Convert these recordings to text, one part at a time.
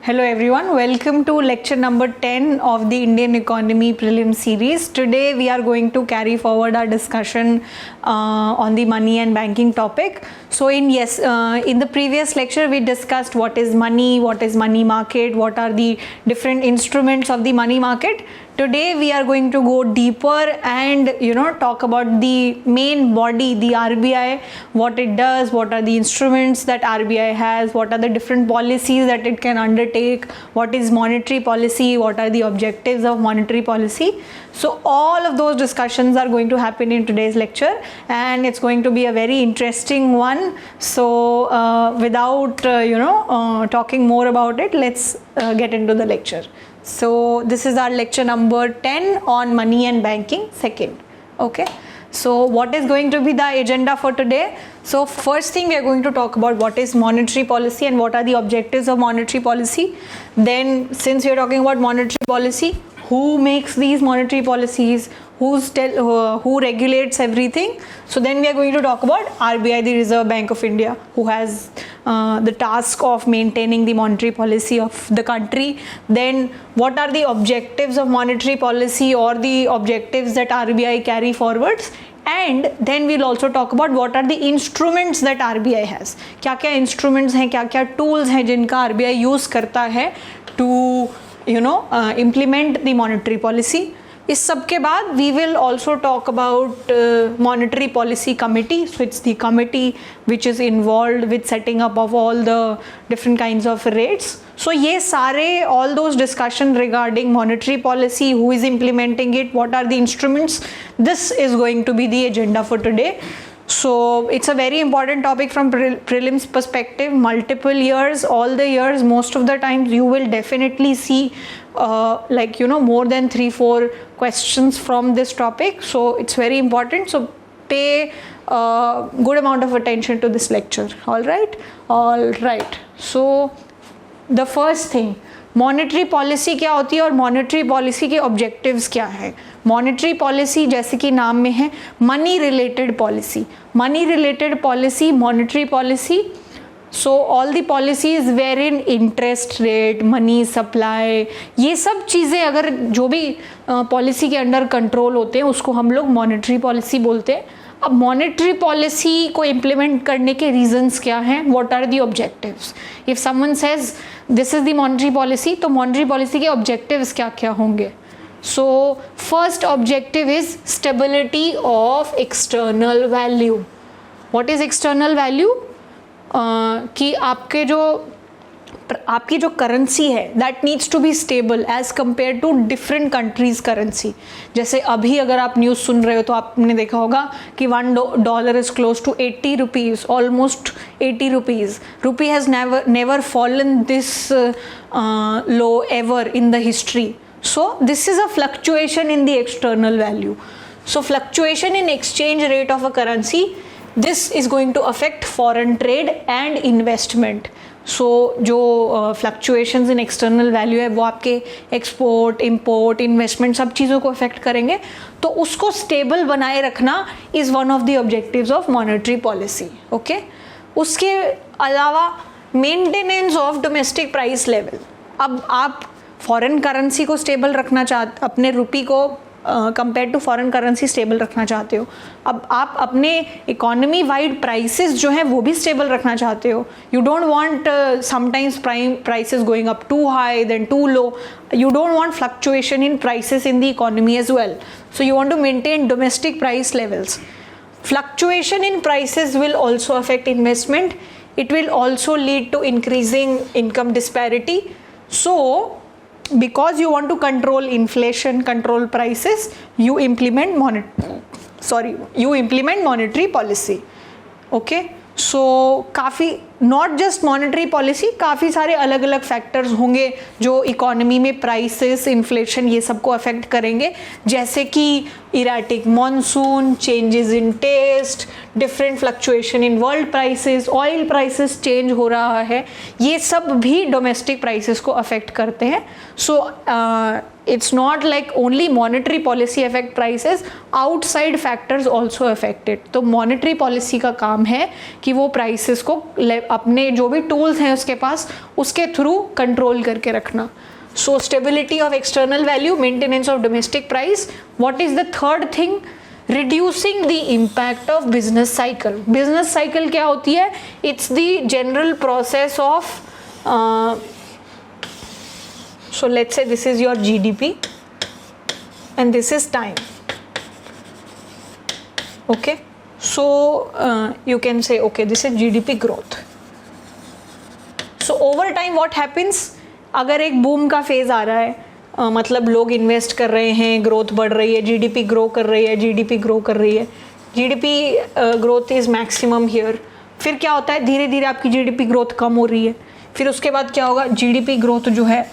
Hello everyone, welcome to lecture number 10 of the Indian Economy Prelim series. Today we are going to carry forward our discussion on the money and banking topic. So in the previous lecture we discussed what is money market, what are the different instruments of the money market. Today we are going to go deeper and talk about the main body, the RBI, what it does, what are the instruments that RBI has, what are the different policies that it can undertake, what is monetary policy, what are the objectives of monetary policy. So all of those discussions are going to happen in today's lecture and it's going to be a very interesting one. So without talking more about it, let's get into the lecture. So this is our lecture number 10 on money and banking, second. Okay. So what is going to be the agenda for today? So first thing we are going to talk about what is monetary policy and what are the objectives of monetary policy. Then since we are talking about monetary policy, who makes these monetary policies, who regulates everything. So then we are going to talk about RBI, the Reserve Bank of India, who has the task of maintaining the monetary policy of the country. Then what are the objectives of monetary policy or the objectives that RBI carry forwards. And then we'll also talk about what are the instruments that RBI has. क्या-क्या instruments हैं, क्या-क्या tools हैं जिनका RBI use करता है to implement the monetary policy. इस सब के बाद we will also talk about monetary policy committee. So it's the committee which is involved with setting up of all the different kinds of rates. So ये सारे all those discussion regarding monetary policy, who is implementing it, what are the instruments, this is going to be the agenda for today. So it's a very important topic from prelims perspective, multiple years, all the years, most of the times you will definitely see more than 3-4 questions from this topic. So it's very important. So pay a good amount of attention to this lecture. All right. So the first thing, monetary policy क्या होती है और monetary policy के objectives क्या है. Monetary policy जैसे कि नाम में है money related policy. Money related policy, monetary policy, so all the policies were in interest rate, money supply, ये सब चीज़ें अगर जो भी पॉलिसी के अंडर कंट्रोल होते हैं उसको हम लोग मॉनेटरी पॉलिसी बोलते हैं. अब मॉनेटरी पॉलिसी को इम्प्लीमेंट करने के रीजंस क्या हैं, what are the objectives. If someone says this is the monetary policy, तो मॉनेटरी पॉलिसी के ऑब्जेक्टिव्स क्या क्या होंगे. So first objective is stability of external value. What is external value? कि आपकी जो करेंसी है that needs to be stable as compare to different countries currency. जैसे अभी अगर आप न्यूज़ सुन रहे हो तो आपने देखा होगा कि $1 is close to 80 rupees, almost 80 rupees. Rupee has never fallen this low ever in the history. So this is a fluctuation in the external value. So fluctuation in exchange rate of a currency, this is going to affect foreign trade and investment. So जो fluctuations in external value है वो आपके export, import, investment सब चीज़ों को affect करेंगे. तो उसको stable बनाए रखना is one of the objectives of monetary policy. Okay? उसके अलावा maintenance of domestic price level. अब आप फॉरेन करेंसी को स्टेबल रखना चाहते, अपने रुपी को compare to foreign currency stable रखना चाहते हो. अब आप अपने इकोनॉमी वाइड प्राइसेस जो हैं वो भी स्टेबल रखना चाहते हो. You don't want sometimes prices going up to high then to low. You don't want fluctuation in prices in the economy as well. So you want to maintain domestic price levels. Fluctuation in prices will also affect investment. It will also lead to increasing income disparity. So because you want to control inflation, control prices, you implement monetary policy. Okay, so काफ़ी not just monetary policy, काफ़ी सारे अलग अलग factors होंगे जो economy में prices, inflation, ये सबको अफेक्ट करेंगे. जैसे कि erratic monsoon, changes in taste, different fluctuation in world prices, oil prices change हो रहा है, ये सब भी डोमेस्टिक प्राइसेस को अफेक्ट करते हैं. सो it's not like only monetary policy affect prices, outside factors also affect it. तो monetary policy का काम है कि वो prices को अपने जो भी tools हैं उसके पास उसके through control करके रखना. So stability of external value, maintenance of domestic price. What is the third thing? Reducing the impact of business cycle. Business cycle क्या होती है? It's the general process of so let's say this is your GDP and this is time. Okay, so you can say okay, this is GDP growth. So over time what happens? अगर एक boom का phase आ रहा है, मतलब लोग invest कर रहे हैं, ग्रोथ बढ़ रही है, जीडीपी ग्रो कर रही है, जीडीपी ग्रो कर रही है, GDP growth is maximum here. फिर क्या होता है, धीरे धीरे आपकी जीडीपी ग्रोथ कम हो रही है, फिर उसके बाद क्या होगा, जीडीपी ग्रोथ जो है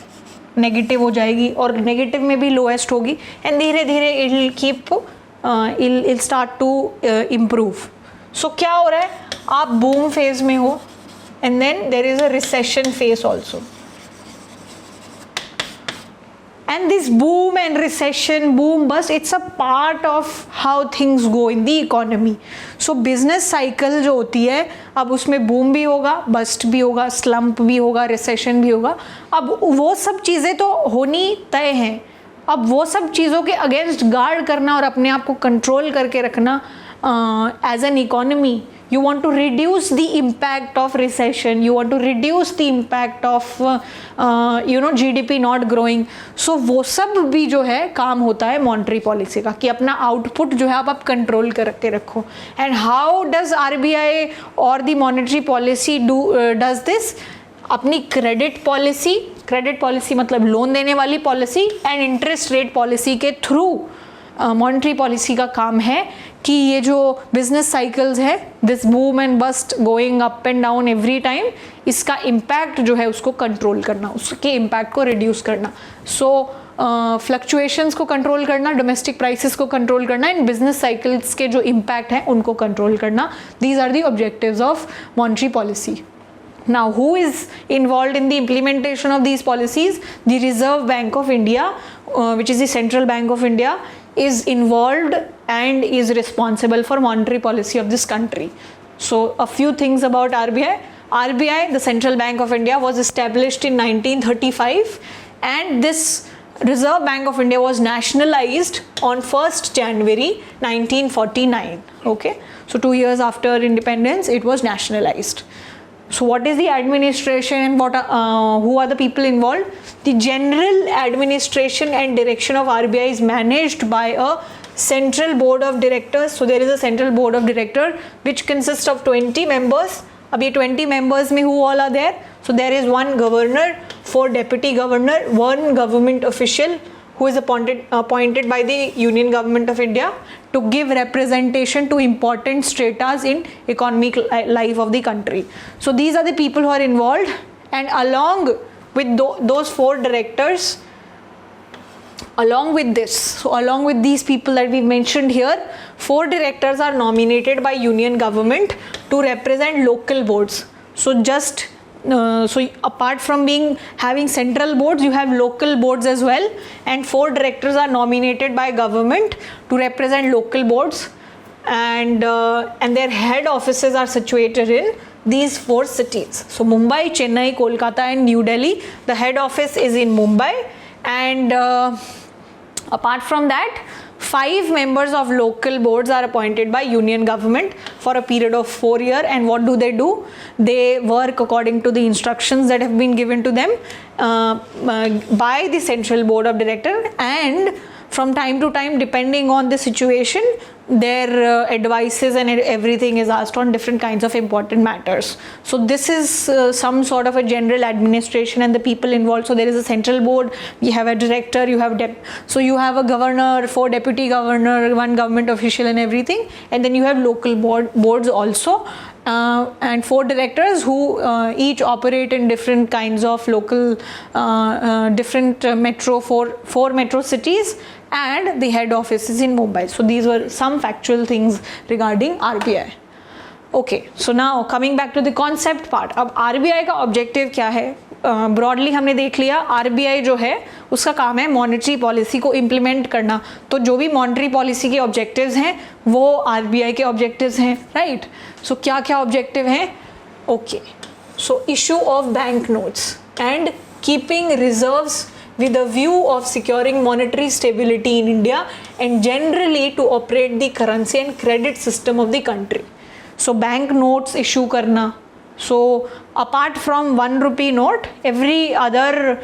नेगेटिव हो जाएगी और नेगेटिव में भी लोएस्ट होगी एंड धीरे धीरे it will keep ill start to improve. So क्या हो रहा है, आप बूम फेज में हो and then there is a recession phase also. And this boom and recession, boom bust, it's a part of how things go in the economy. So business cycle जो होती है, अब उसमें boom भी होगा, bust भी होगा, slump भी होगा, recession भी होगा. अब वो सब चीज़ें तो होनी तय हैं. अब वो सब चीज़ों के अगेंस्ट गार्ड करना और अपने आप को कंट्रोल करके रखना as an economy. You want to reduce the impact of recession, you want to reduce the impact of GDP not growing. So वो सब भी जो है काम होता है मॉनेटरी पॉलिसी का कि अपना आउटपुट जो है आप कंट्रोल करके रखो. एंड हाउ डज आरबीआई और the monetary policy does this? अपनी क्रेडिट पॉलिसी मतलब लोन देने वाली policy and interest rate policy के थ्रू मॉनेटरी पॉलिसी का काम है कि ये जो बिजनेस साइकिल्स है, this boom and bast going up and down every time, इसका इम्पैक्ट जो है उसको कंट्रोल करना, उसके इम्पैक्ट को रिड्यूस करना. सो फ्लक्चुएशंस को कंट्रोल करना, डोमेस्टिक प्राइसेस को कंट्रोल करना एंड बिजनेस साइकिल्स के जो इम्पैक्ट हैं उनको कंट्रोल करना. These are the objectives of monetary policy. Now, who is involved in the implementation of these policies? The Reserve Bank of India, which is the central bank of India, is involved and is responsible for monetary policy of this country. So, a few things about RBI. RBI, the Central Bank of India, was established in 1935, and this Reserve Bank of India was nationalized on 1st January 1949. Okay, so 2 years after independence, it was nationalized. So what is the administration and who are the people involved? The general administration and direction of RBI is managed by a central board of directors. So there is a central board of directors which consists of 20 members. अब ये 20 members में who all are there? So there is one governor, 4 deputy governor, 1 government official who is appointed by the Union Government of India to give representation to important stratas in economic life of the country. So these are the people who are involved, and along with those 4 directors, along with these people that we mentioned here, 4 directors are nominated by Union Government to represent local boards. So so apart from having central boards, you have local boards as well, and 4 directors are nominated by government to represent local boards, and their head offices are situated in these 4 cities. So Mumbai, Chennai, Kolkata and New Delhi. The head office is in Mumbai, and apart from that, 5 members of local boards are appointed by Union Government for a period of 4 years. And what do? They work according to the instructions that have been given to them by the Central Board of Directors, and from time to time, depending on the situation, their advices and everything is asked on different kinds of important matters. So this is some sort of a general administration and the people involved. So there is a central board, you have a director, you have so you have a governor, 4 deputy governor, 1 government official and everything, and then you have local boards also, and 4 directors who each operate in different kinds of local different metro 4 metro cities, and the head office is in Mumbai. So these were some factual things regarding RBI. Okay, so now coming back to the concept part. अब RBI का objective क्या है? Broadly हमने देख लिया RBI जो है उसका काम है मॉनेटरी पॉलिसी को इम्प्लीमेंट करना, तो जो भी मॉनेटरी पॉलिसी के ऑब्जेक्टिव्स हैं वो आरबीआई के ऑब्जेक्टिव्स हैं, राइट। सो क्या क्या ऑब्जेक्टिव हैं? Okay, so issue of bank notes and keeping reserves with a view of securing monetary stability in India and generally to operate the currency and credit system of the country. So bank notes issue करना, so apart from 1 rupee note, every other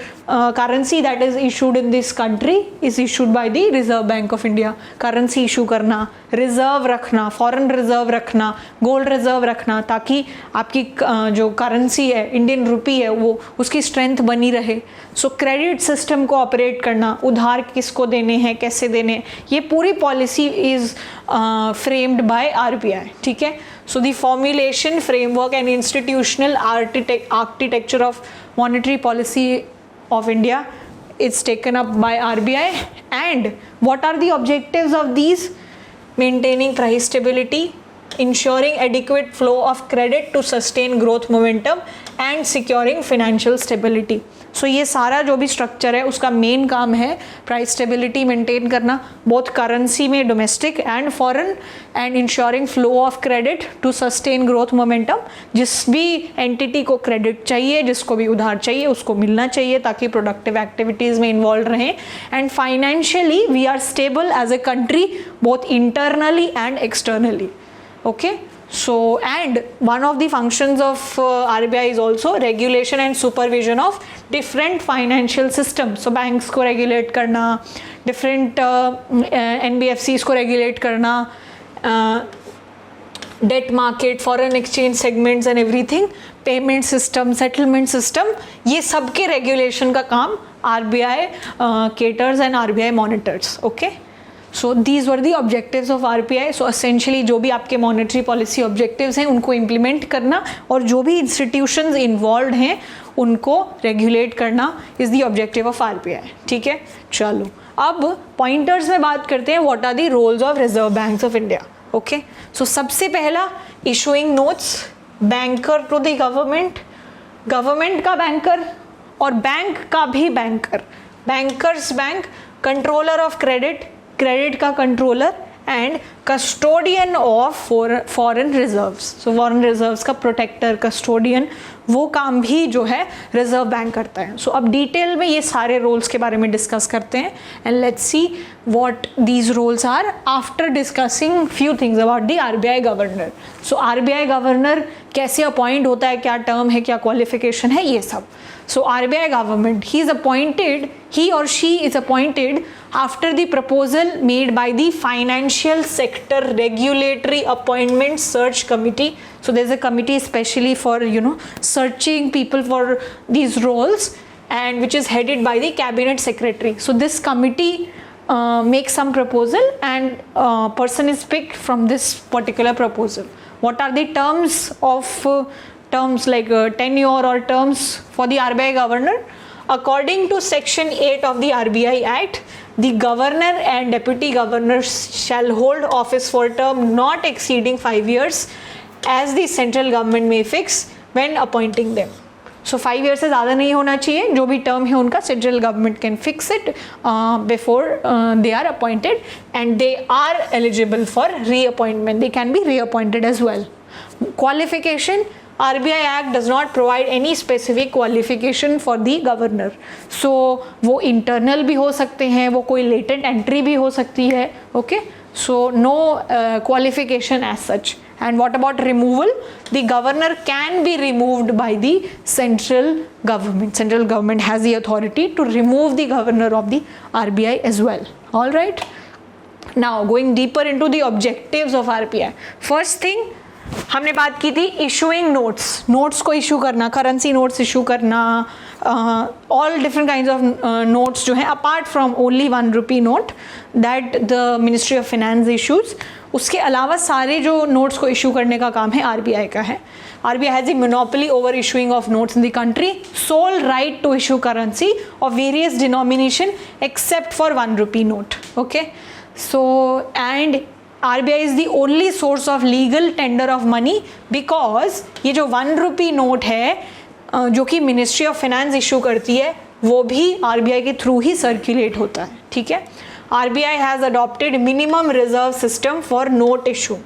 currency that is issued in this country is issued by the Reserve Bank of India. Currency issue करना, reserve रखना, foreign reserve रखना, gold reserve रखना, ताकि आपकी जो currency है Indian rupee है वो उसकी strength बनी रहे. So credit system को operate करना, उधार किसको देने हैं, कैसे देने हैं, ये पूरी policy is framed by RBI. ठीक है. So the formulation, framework and institutional architecture of monetary policy of India is taken up by RBI. And what are the objectives of these? Maintaining price stability, ensuring adequate flow of credit to sustain growth momentum and securing financial stability. सो ये सारा जो भी structure है उसका main काम है price stability maintain करना, both currency में domestic and foreign, and ensuring flow of credit to sustain growth momentum. जिस भी एंटिटी को क्रेडिट चाहिए, जिसको भी उधार चाहिए, उसको मिलना चाहिए ताकि प्रोडक्टिव एक्टिविटीज़ में इन्वॉल्व रहें. And financially we are stable as a country both internally and externally. Okay. So, and one of the functions of RBI is also regulation and supervision of different financial systems. So, banks को regulate करना, different NBFCs को regulate करना, debt market, foreign exchange segments and everything, payment system, settlement system, ये सब के regulation का काम RBI caters and RBI monitors. Okay. So these were the objectives of RBI. So essentially जो भी आपके monetary policy objectives हैं उनको implement करना और जो भी institutions involved हैं उनको regulate करना is the objective of RBI. ठीक है. चलो अब pointers में बात करते हैं what are the roles of Reserve Banks of India. Okay. So सबसे पहला issuing notes, banker to the government, government का banker और bank का भी banker, bankers bank, controller of credit, credit का controller and custodian of foreign reserves. So foreign reserves का protector, custodian, वो काम भी जो है रिजर्व बैंक करता है. सो अब डिटेल में ये सारे रोल्स के बारे में डिस्कस करते हैं and let's see what these roles are after discussing few things about the RBI governor. So RBI governor कैसे अपॉइंट होता है, क्या टर्म है, क्या क्वालिफिकेशन है, ये सब. So RBI government, he or she is appointed after the proposal made by the Financial Sector Regulatory Appointment Search Committee. So there's a committee especially for searching people for these roles, and which is headed by the cabinet secretary. So this committee makes some proposal and person is picked from this particular proposal. What are the terms of terms like tenure or terms for the RBI governor? According to section 8 of the RBI Act, the governor and deputy governors shall hold office for a term not exceeding 5 years as the central government may fix when appointing them. So 5 years से ज़्यादा नहीं होना चाहिए, जो भी term है उनका central government can fix it before they are appointed and they are eligible for reappointment. They can be reappointed as well. Qualification, RBI Act does not provide any specific qualification for the governor. So वो internal भी हो सकते हैं, वो कोई latent entry भी हो सकती है. Okay, so no qualification as such. And what about removal? The governor can be removed by the central government. Central government has the authority to remove the governor of the RBI as well. All right. Now going deeper into the objectives of RBI. First thing, हमने बात की थी issuing notes, notes को issue करना, currency notes issue करना, all different kinds of notes जो हैं apart from only 1 rupee note that the ministry of finance issues. उसके अलावा सारे जो नोट्स को इशू करने का काम है आरबीआई का है. RBI has a monopoly over issuing of notes in the country, sole right to issue currency of various denomination except for 1 rupee note. Okay, so and RBI is the only source of legal tender of money because ये जो 1 rupee note है जो कि ministry of finance issue करती है, वो भी RBI के थ्रू ही सर्कुलेट होता है, ठीक है। RBI has adopted minimum reserve system for note issue,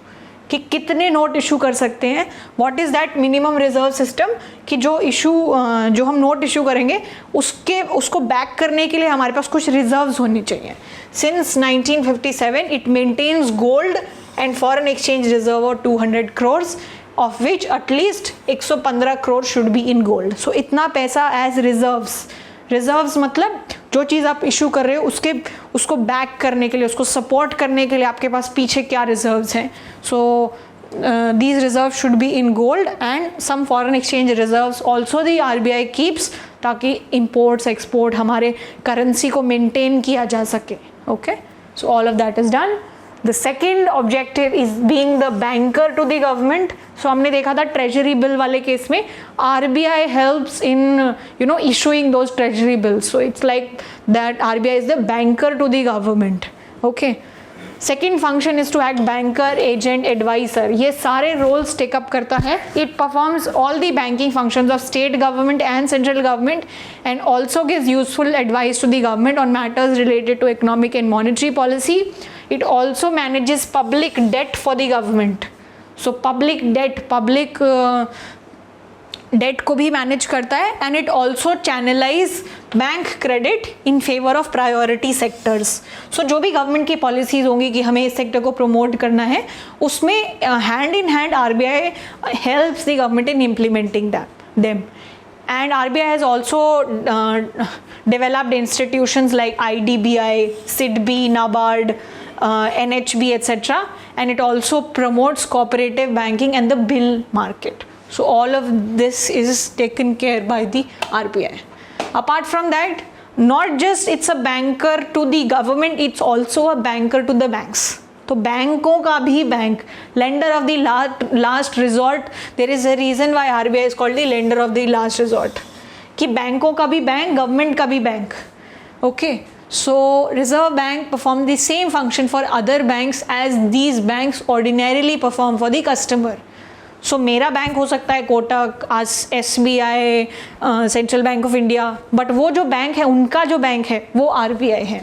कि कितने नोट इशू कर सकते हैं। What is that minimum reserve system, कि जो हम नोट इशू करेंगे उसको बैक करने के लिए हमारे पास कुछ रिजर्व्स होनी चाहिए। Since 1957 it maintains gold and foreign exchange reserve of 200 crores, of which at least 115 crore should be in gold. So इतना पैसा एज रिजर्व्स मतलब जो चीज़ आप इशू कर रहे हो उसको बैक करने के लिए, उसको सपोर्ट करने के लिए आपके पास पीछे क्या रिजर्व्स हैं। So these reserve should be in gold and some foreign exchange reserves also the RBI keeps, ताकि इंपोर्ट्स एक्सपोर्ट हमारे करेंसी को मेंटेन किया जा सके। Okay, so all of that is done. The second objective is being the banker to the government. So हमने देखा था treasury bill वाले केस में RBI helps in issuing those treasury bills. So it's like that RBI is the banker to the government. Okay, second function is to act banker, agent, adviser. ये सारे roles take up करता है। It performs all the banking functions of state government and central government and also gives useful advice to the government on matters related to economic and monetary policy. It also manages public debt for the government. So public debt को भी manage करता है and it also channelize bank credit in favour of priority sectors. So जो भी government की policies होंगी कि हमें इस सेक्टर को प्रमोट करना है, उसमें hand in hand RBI helps the government in implementing them. And RBI has also developed institutions like IDBI, SIDBI, NABARD, NHB, etc. And it also promotes cooperative banking and the bill market. So all of this is taken care by the RBI. Apart from that, not just it's a banker to the government, it's also a banker to the banks. तो बैंकों का भी bank, lender of the last resort. There is a reason why RBI is called the lender of the last resort, कि बैंकों का भी bank, government का भी bank. Okay, so reserve bank perform the same function for other banks as these banks ordinarily perform for the customer. So मेरा bank हो सकता है Kotak, SBI, central bank of India, but वो जो बैंक है, उनका जो बैंक है वो RBI है.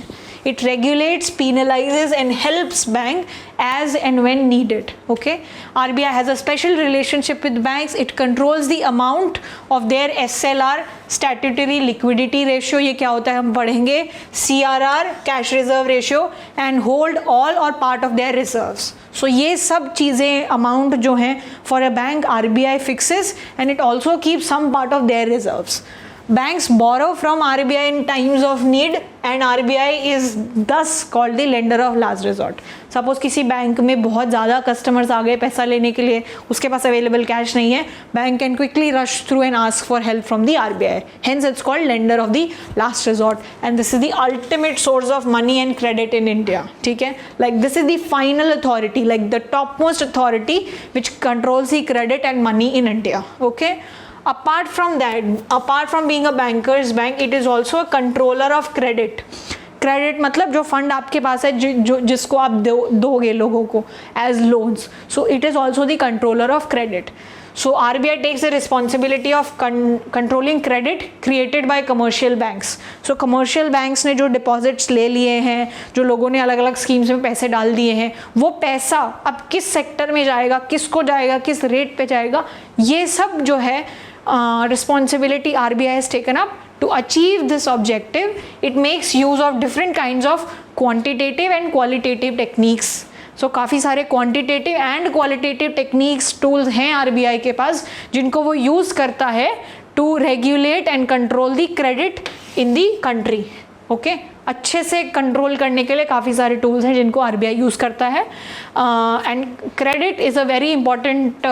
It regulates, penalizes and helps bank as and when needed. Okay, RBI has a special relationship with banks. It controls the amount of their SLR, statutory liquidity ratio. ये क्या होता है हम पढ़ेंगे. CRR, cash reserve ratio, and hold all or part of their reserves. So ये सब चीज़ें amount जो हैं for a bank RBI fixes, and it also keeps some part of their reserves. Banks borrow from RBI in times of need and RBI is thus called the lender of last resort. Suppose किसी bank में बहुत ज़्यादा customers आ गए पैसा लेने के लिए, उसके पास अवेलेबल कैश नहीं है, bank can quickly rush through and ask for help from the RBI. Hence it's called lender of the last resort, and this is the ultimate source of money and credit in India. ठीक है, like this is the final authority, like the topmost authority which controls the credit and money in India. Okay. Apart from that, apart from being a banker's bank, it is also a controller of credit. Credit मतलब जो fund आपके पास है, जिसको आप दोगे लोगों को as loans. So it is also the controller of credit. So RBI takes the responsibility of controlling credit created by commercial banks. So commercial banks ने जो डिपॉजिट्स ले लिए हैं, जो लोगों ने अलग अलग स्कीम्स में पैसे डाल दिए हैं, वो पैसा अब किस सेक्टर में जाएगा, किसको जाएगा, किस रेट पे जाएगा, ये सब जो है responsibility RBI has taken up. To achieve this objective, it makes use of different kinds of quantitative and qualitative techniques. So काफ़ी सारे quantitative and qualitative techniques tools हैं RBI के पास, जिनको वो use करता है to regulate and control the credit in the country. Okay? अच्छे से कंट्रोल करने के लिए काफ़ी सारे टूल्स हैं जिनको RBI यूज़ करता है. And credit is a very important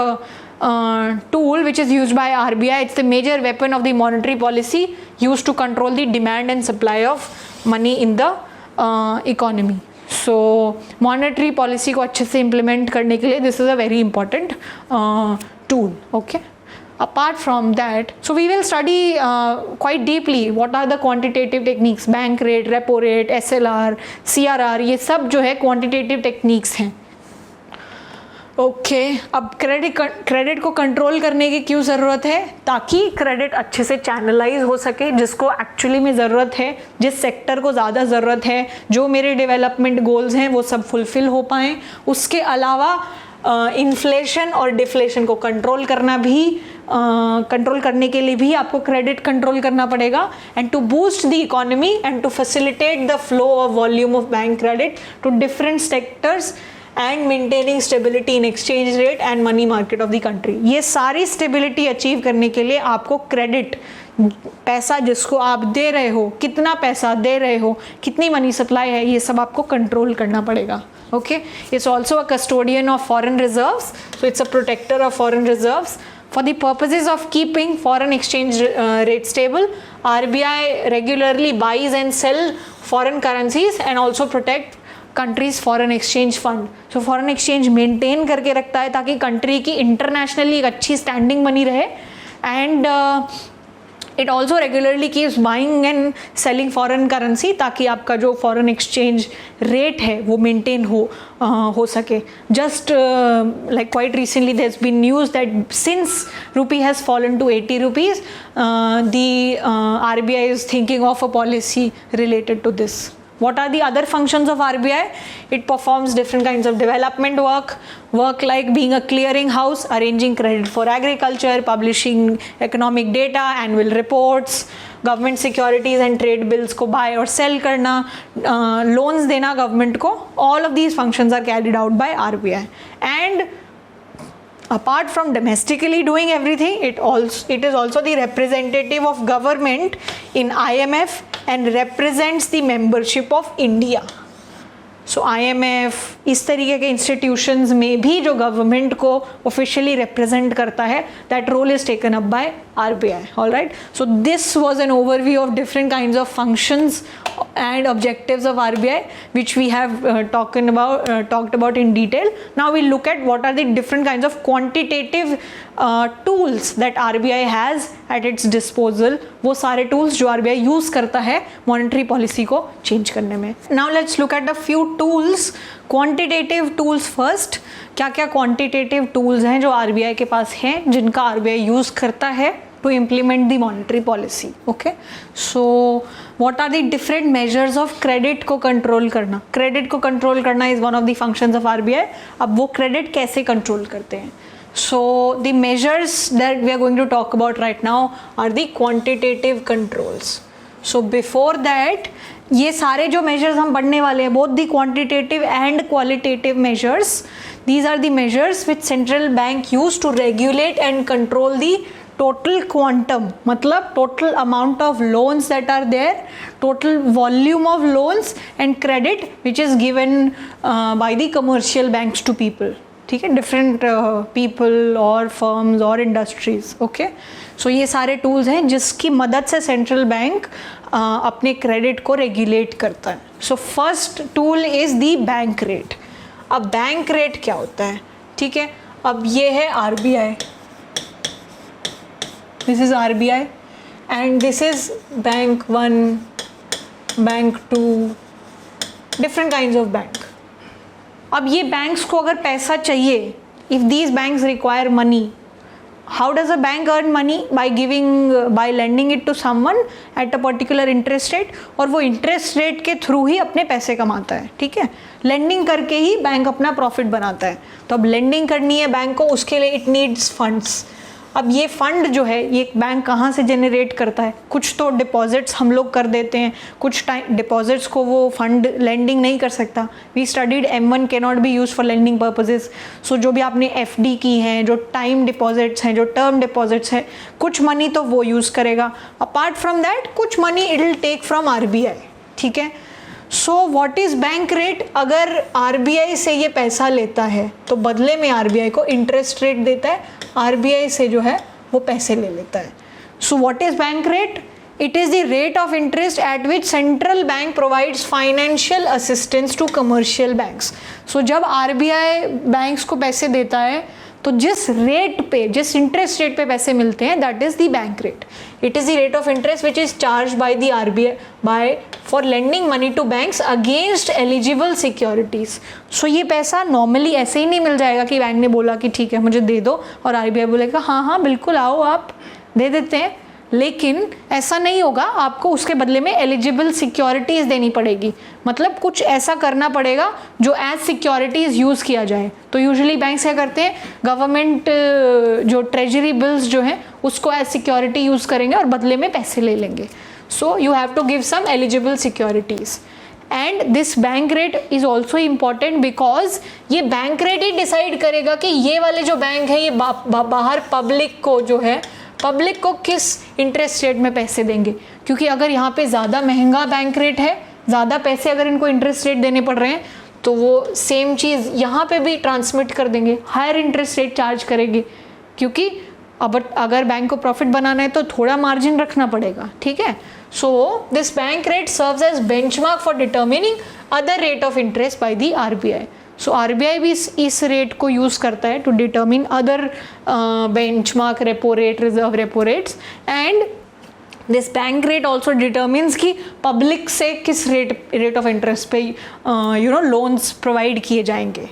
tool which is used by RBI. It's the major weapon of the monetary policy used to control the demand and supply of money in the economy. So monetary policy को अच्छे से implement करने के लिए this is a very important tool. Okay. Apart from that, so we will study quite deeply what are the quantitative techniques, bank rate, repo rate, SLR, CRR, ये सब जो है quantitative techniques हैं. ओके अब credit को control करने की क्यों ज़रूरत है? ताकि क्रेडिट अच्छे से चैनलाइज हो सके, जिसको एक्चुअली में ज़रूरत है, जिस सेक्टर को ज़्यादा ज़रूरत है, जो मेरे डेवलपमेंट गोल्स हैं वो सब फुलफिल हो पाएँ। उसके अलावा इन्फ्लेशन और डिफ्लेशन को कंट्रोल करने के लिए भी आपको क्रेडिट कंट्रोल करना पड़ेगा, and to boost the economy and to facilitate the flow of volume of bank credit to different sectors and maintaining stability in exchange rate and money market of the country. ये सारी stability achieve करने के लिए आपको credit, पैसा जिसको आप दे रहे हो, कितना पैसा दे रहे हो, कितनी मनी सप्लाई है, ये सब आपको कंट्रोल करना पड़ेगा। Okay, it's also a custodian of foreign reserves, so it's a protector of foreign reserves. For the purposes of keeping foreign exchange rate stable, RBI regularly buys and sell foreign currencies and also protect country's foreign exchange fund. So foreign exchange maintain करके रखता है ताकि country की internationally एक अच्छी standing बनी रहे, and it also regularly keeps buying and selling foreign currency ताकि आपका जो foreign exchange rate है वो maintain हो सके. Just like quite recently there's been news that since rupee has fallen to 80 rupees, the RBI is thinking of a policy related to this. What are the other functions of RBI? It performs different kinds of development work like being a clearing house, arranging credit for agriculture, publishing economic data, annual reports, government securities and trade bills को buy और sell करना, loans देना government को. All of these functions are carried out by RBI. And apart from domestically doing everything, it is also the representative of government in IMF and represents the membership of India. So IMF इस तरीके के institutions में भी जो government को officially represent करता है, that role is taken up by RBI. All right. So this was an overview of different kinds of functions and objectives of RBI, which we have talked about in detail. Now we'll look at what are the different kinds of quantitative tools that RBI has at its disposal. वो सारे tools जो RBI use करता है monetary policy को change करने में. Now let's look at a few tools. Quantitative tools first. क्या क्या quantitative tools हैं जो RBI के पास हैं, जिनका RBI use करता है to implement the monetary policy. Okay, so what are the different measures of credit को control करना? Credit को control करना is one of the functions of RBI. अब वो credit कैसे control करते हैं? So the measures that we are going to talk about right now are the quantitative controls. So before that, ये सारे जो measures हम पढ़ने वाले हैं, both the quantitative and qualitative measures, these are the measures which central bank use to regulate and control the total quantum, मतलब total amount of loans that are there, total volume of loans and credit which is given by the commercial banks to people. ठीक है, different people or firms or industries. Okay, so ये सारे tools हैं जिसकी मदद से central bank अपने credit को regulate करता है. So first tool is the bank rate. अब bank rate क्या होता है? ठीक है, अब ये है RBI. This is RBI and this is bank 1, bank 2, different kinds of bank. अब ये banks को अगर पैसा चाहिए, if these banks require money, how does a bank earn money? By lending it to someone at a particular interest rate, और वो interest rate के through ही अपने पैसे कमाता है. ठीक है, lending करके ही बैंक अपना profit बनाता है. तो अब lending करनी है बैंक को, उसके लिए it needs funds. अब ये फंड जो है ये बैंक कहाँ से जनरेट करता है? कुछ तो डिपॉजिट्स हम लोग कर देते हैं, कुछ टाइम डिपॉजिट्स को वो फंड लेंडिंग नहीं कर सकता. We studied M1 can not be use for lending purposes. So जो भी आपने FD की हैं, जो टाइम डिपॉजिट्स हैं, जो टर्म डिपॉजिट्स हैं, कुछ मनी तो वो यूज़ करेगा. अपार्ट फ्रॉम दैट कुछ money it will take from RBI. ठीक है, so what is bank rate? अगर RBI से ये पैसा लेता है तो बदले में RBI को इंटरेस्ट रेट देता है, RBI से जो है वो पैसे ले लेता है. So what is bank rate? It is the rate of interest at which central bank provides financial assistance to commercial banks. So जब RBI बैंक्स को पैसे देता है तो जिस रेट पे, जिस इंटरेस्ट रेट पे पैसे मिलते हैं, that is the bank rate. It is the rate of interest which is charge by the RBI by for lending money to banks against eligible securities. So ये पैसा नॉर्मली ऐसे ही नहीं मिल जाएगा कि बैंक ने बोला कि ठीक है मुझे दे दो और RBI बोलेगा हाँ हाँ बिल्कुल आओ आप दे देते हैं. लेकिन ऐसा नहीं होगा, आपको उसके बदले में एलिजिबल सिक्योरिटीज़ देनी पड़ेगी. मतलब कुछ ऐसा करना पड़ेगा जो एज सिक्योरिटीज़ यूज़ किया जाए. तो यूजुअली बैंक्स क्या करते हैं, गवर्नमेंट जो ट्रेजरी बिल्स जो हैं उसको एज सिक्योरिटी यूज़ करेंगे और बदले में पैसे ले लेंगे. So you have to give some eligible securities. And this bank rate is also important because ये बैंक रेट ही डिसाइड करेगा कि ये वाले जो बैंक है ये बाहर पब्लिक को जो है, पब्लिक को किस इंटरेस्ट रेट में पैसे देंगे. क्योंकि अगर यहाँ पे ज़्यादा महंगा बैंक रेट है, ज़्यादा पैसे अगर इनको इंटरेस्ट रेट देने पड़ रहे हैं, तो वो सेम चीज़ यहाँ पे भी ट्रांसमिट कर देंगे, हायर इंटरेस्ट रेट चार्ज करेंगे. क्योंकि अब अगर बैंक को प्रॉफिट बनाना है तो थोड़ा मार्जिन रखना पड़ेगा. ठीक है. So this bank rate serves as benchmark for determining other rate of interest by the RBI. सो RBI भी इस रेट को यूज़ करता है to determine other benchmark repo rate, reserve repo rates. And this bank rate also determines कि public से किस rate of interest पे लोन्स प्रोवाइड किए जाएंगे.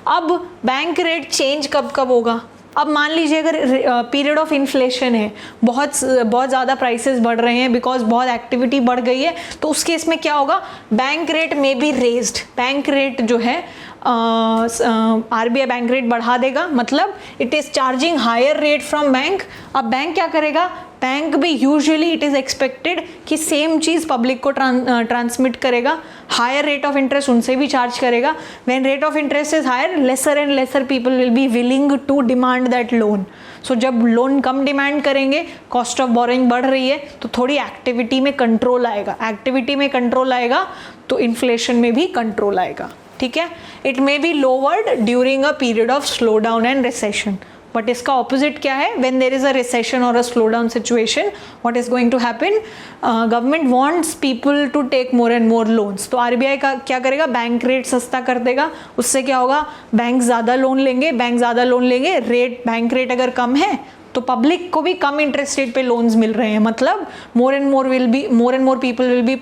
अब बैंक रेट चेंज कब कब होगा. अब मान लीजिए अगर पीरियड ऑफ इन्फ्लेशन है, बहुत ज़्यादा प्राइसेस बढ़ रहे हैं बिकॉज बहुत एक्टिविटी बढ़ गई है, तो उस केस में क्या होगा, बैंक रेट में बी रेज्ड. बैंक रेट जो है RBI बैंक रेट बढ़ा देगा. मतलब it is charging higher rate from bank. अब बैंक क्या करेगा, बैंक भी यूजुअली इट इज़ एक्सपेक्टेड कि सेम चीज़ पब्लिक को ट्रांसमिट करेगा, हायर रेट ऑफ इंटरेस्ट उनसे भी चार्ज करेगा. When rate of interest is higher, lesser and lesser people will be willing to demand that loan. So जब loan कम demand करेंगे, cost of borrowing बढ़ रही है, तो थोड़ी एक्टिविटी में कंट्रोल आएगा. एक्टिविटी में कंट्रोल आएगा तो इन्फ्लेशन में भी कंट्रोल आएगा. ठीक है. It may be lowered during a period of slow down and recession. But इसका ऑपोजिट क्या है, when there is a recession और a slow down situation, what is going to happen, government wants people to take more and more loans. तो RBI का क्या करेगा, bank rate सस्ता कर देगा. उससे क्या होगा, बैंक ज़्यादा लोन लेंगे. बैंक रेट अगर कम है तो पब्लिक को भी कम इंटरेस्ट रेट पे लोन्स मिल रहे हैं. मतलब मोर and more people will B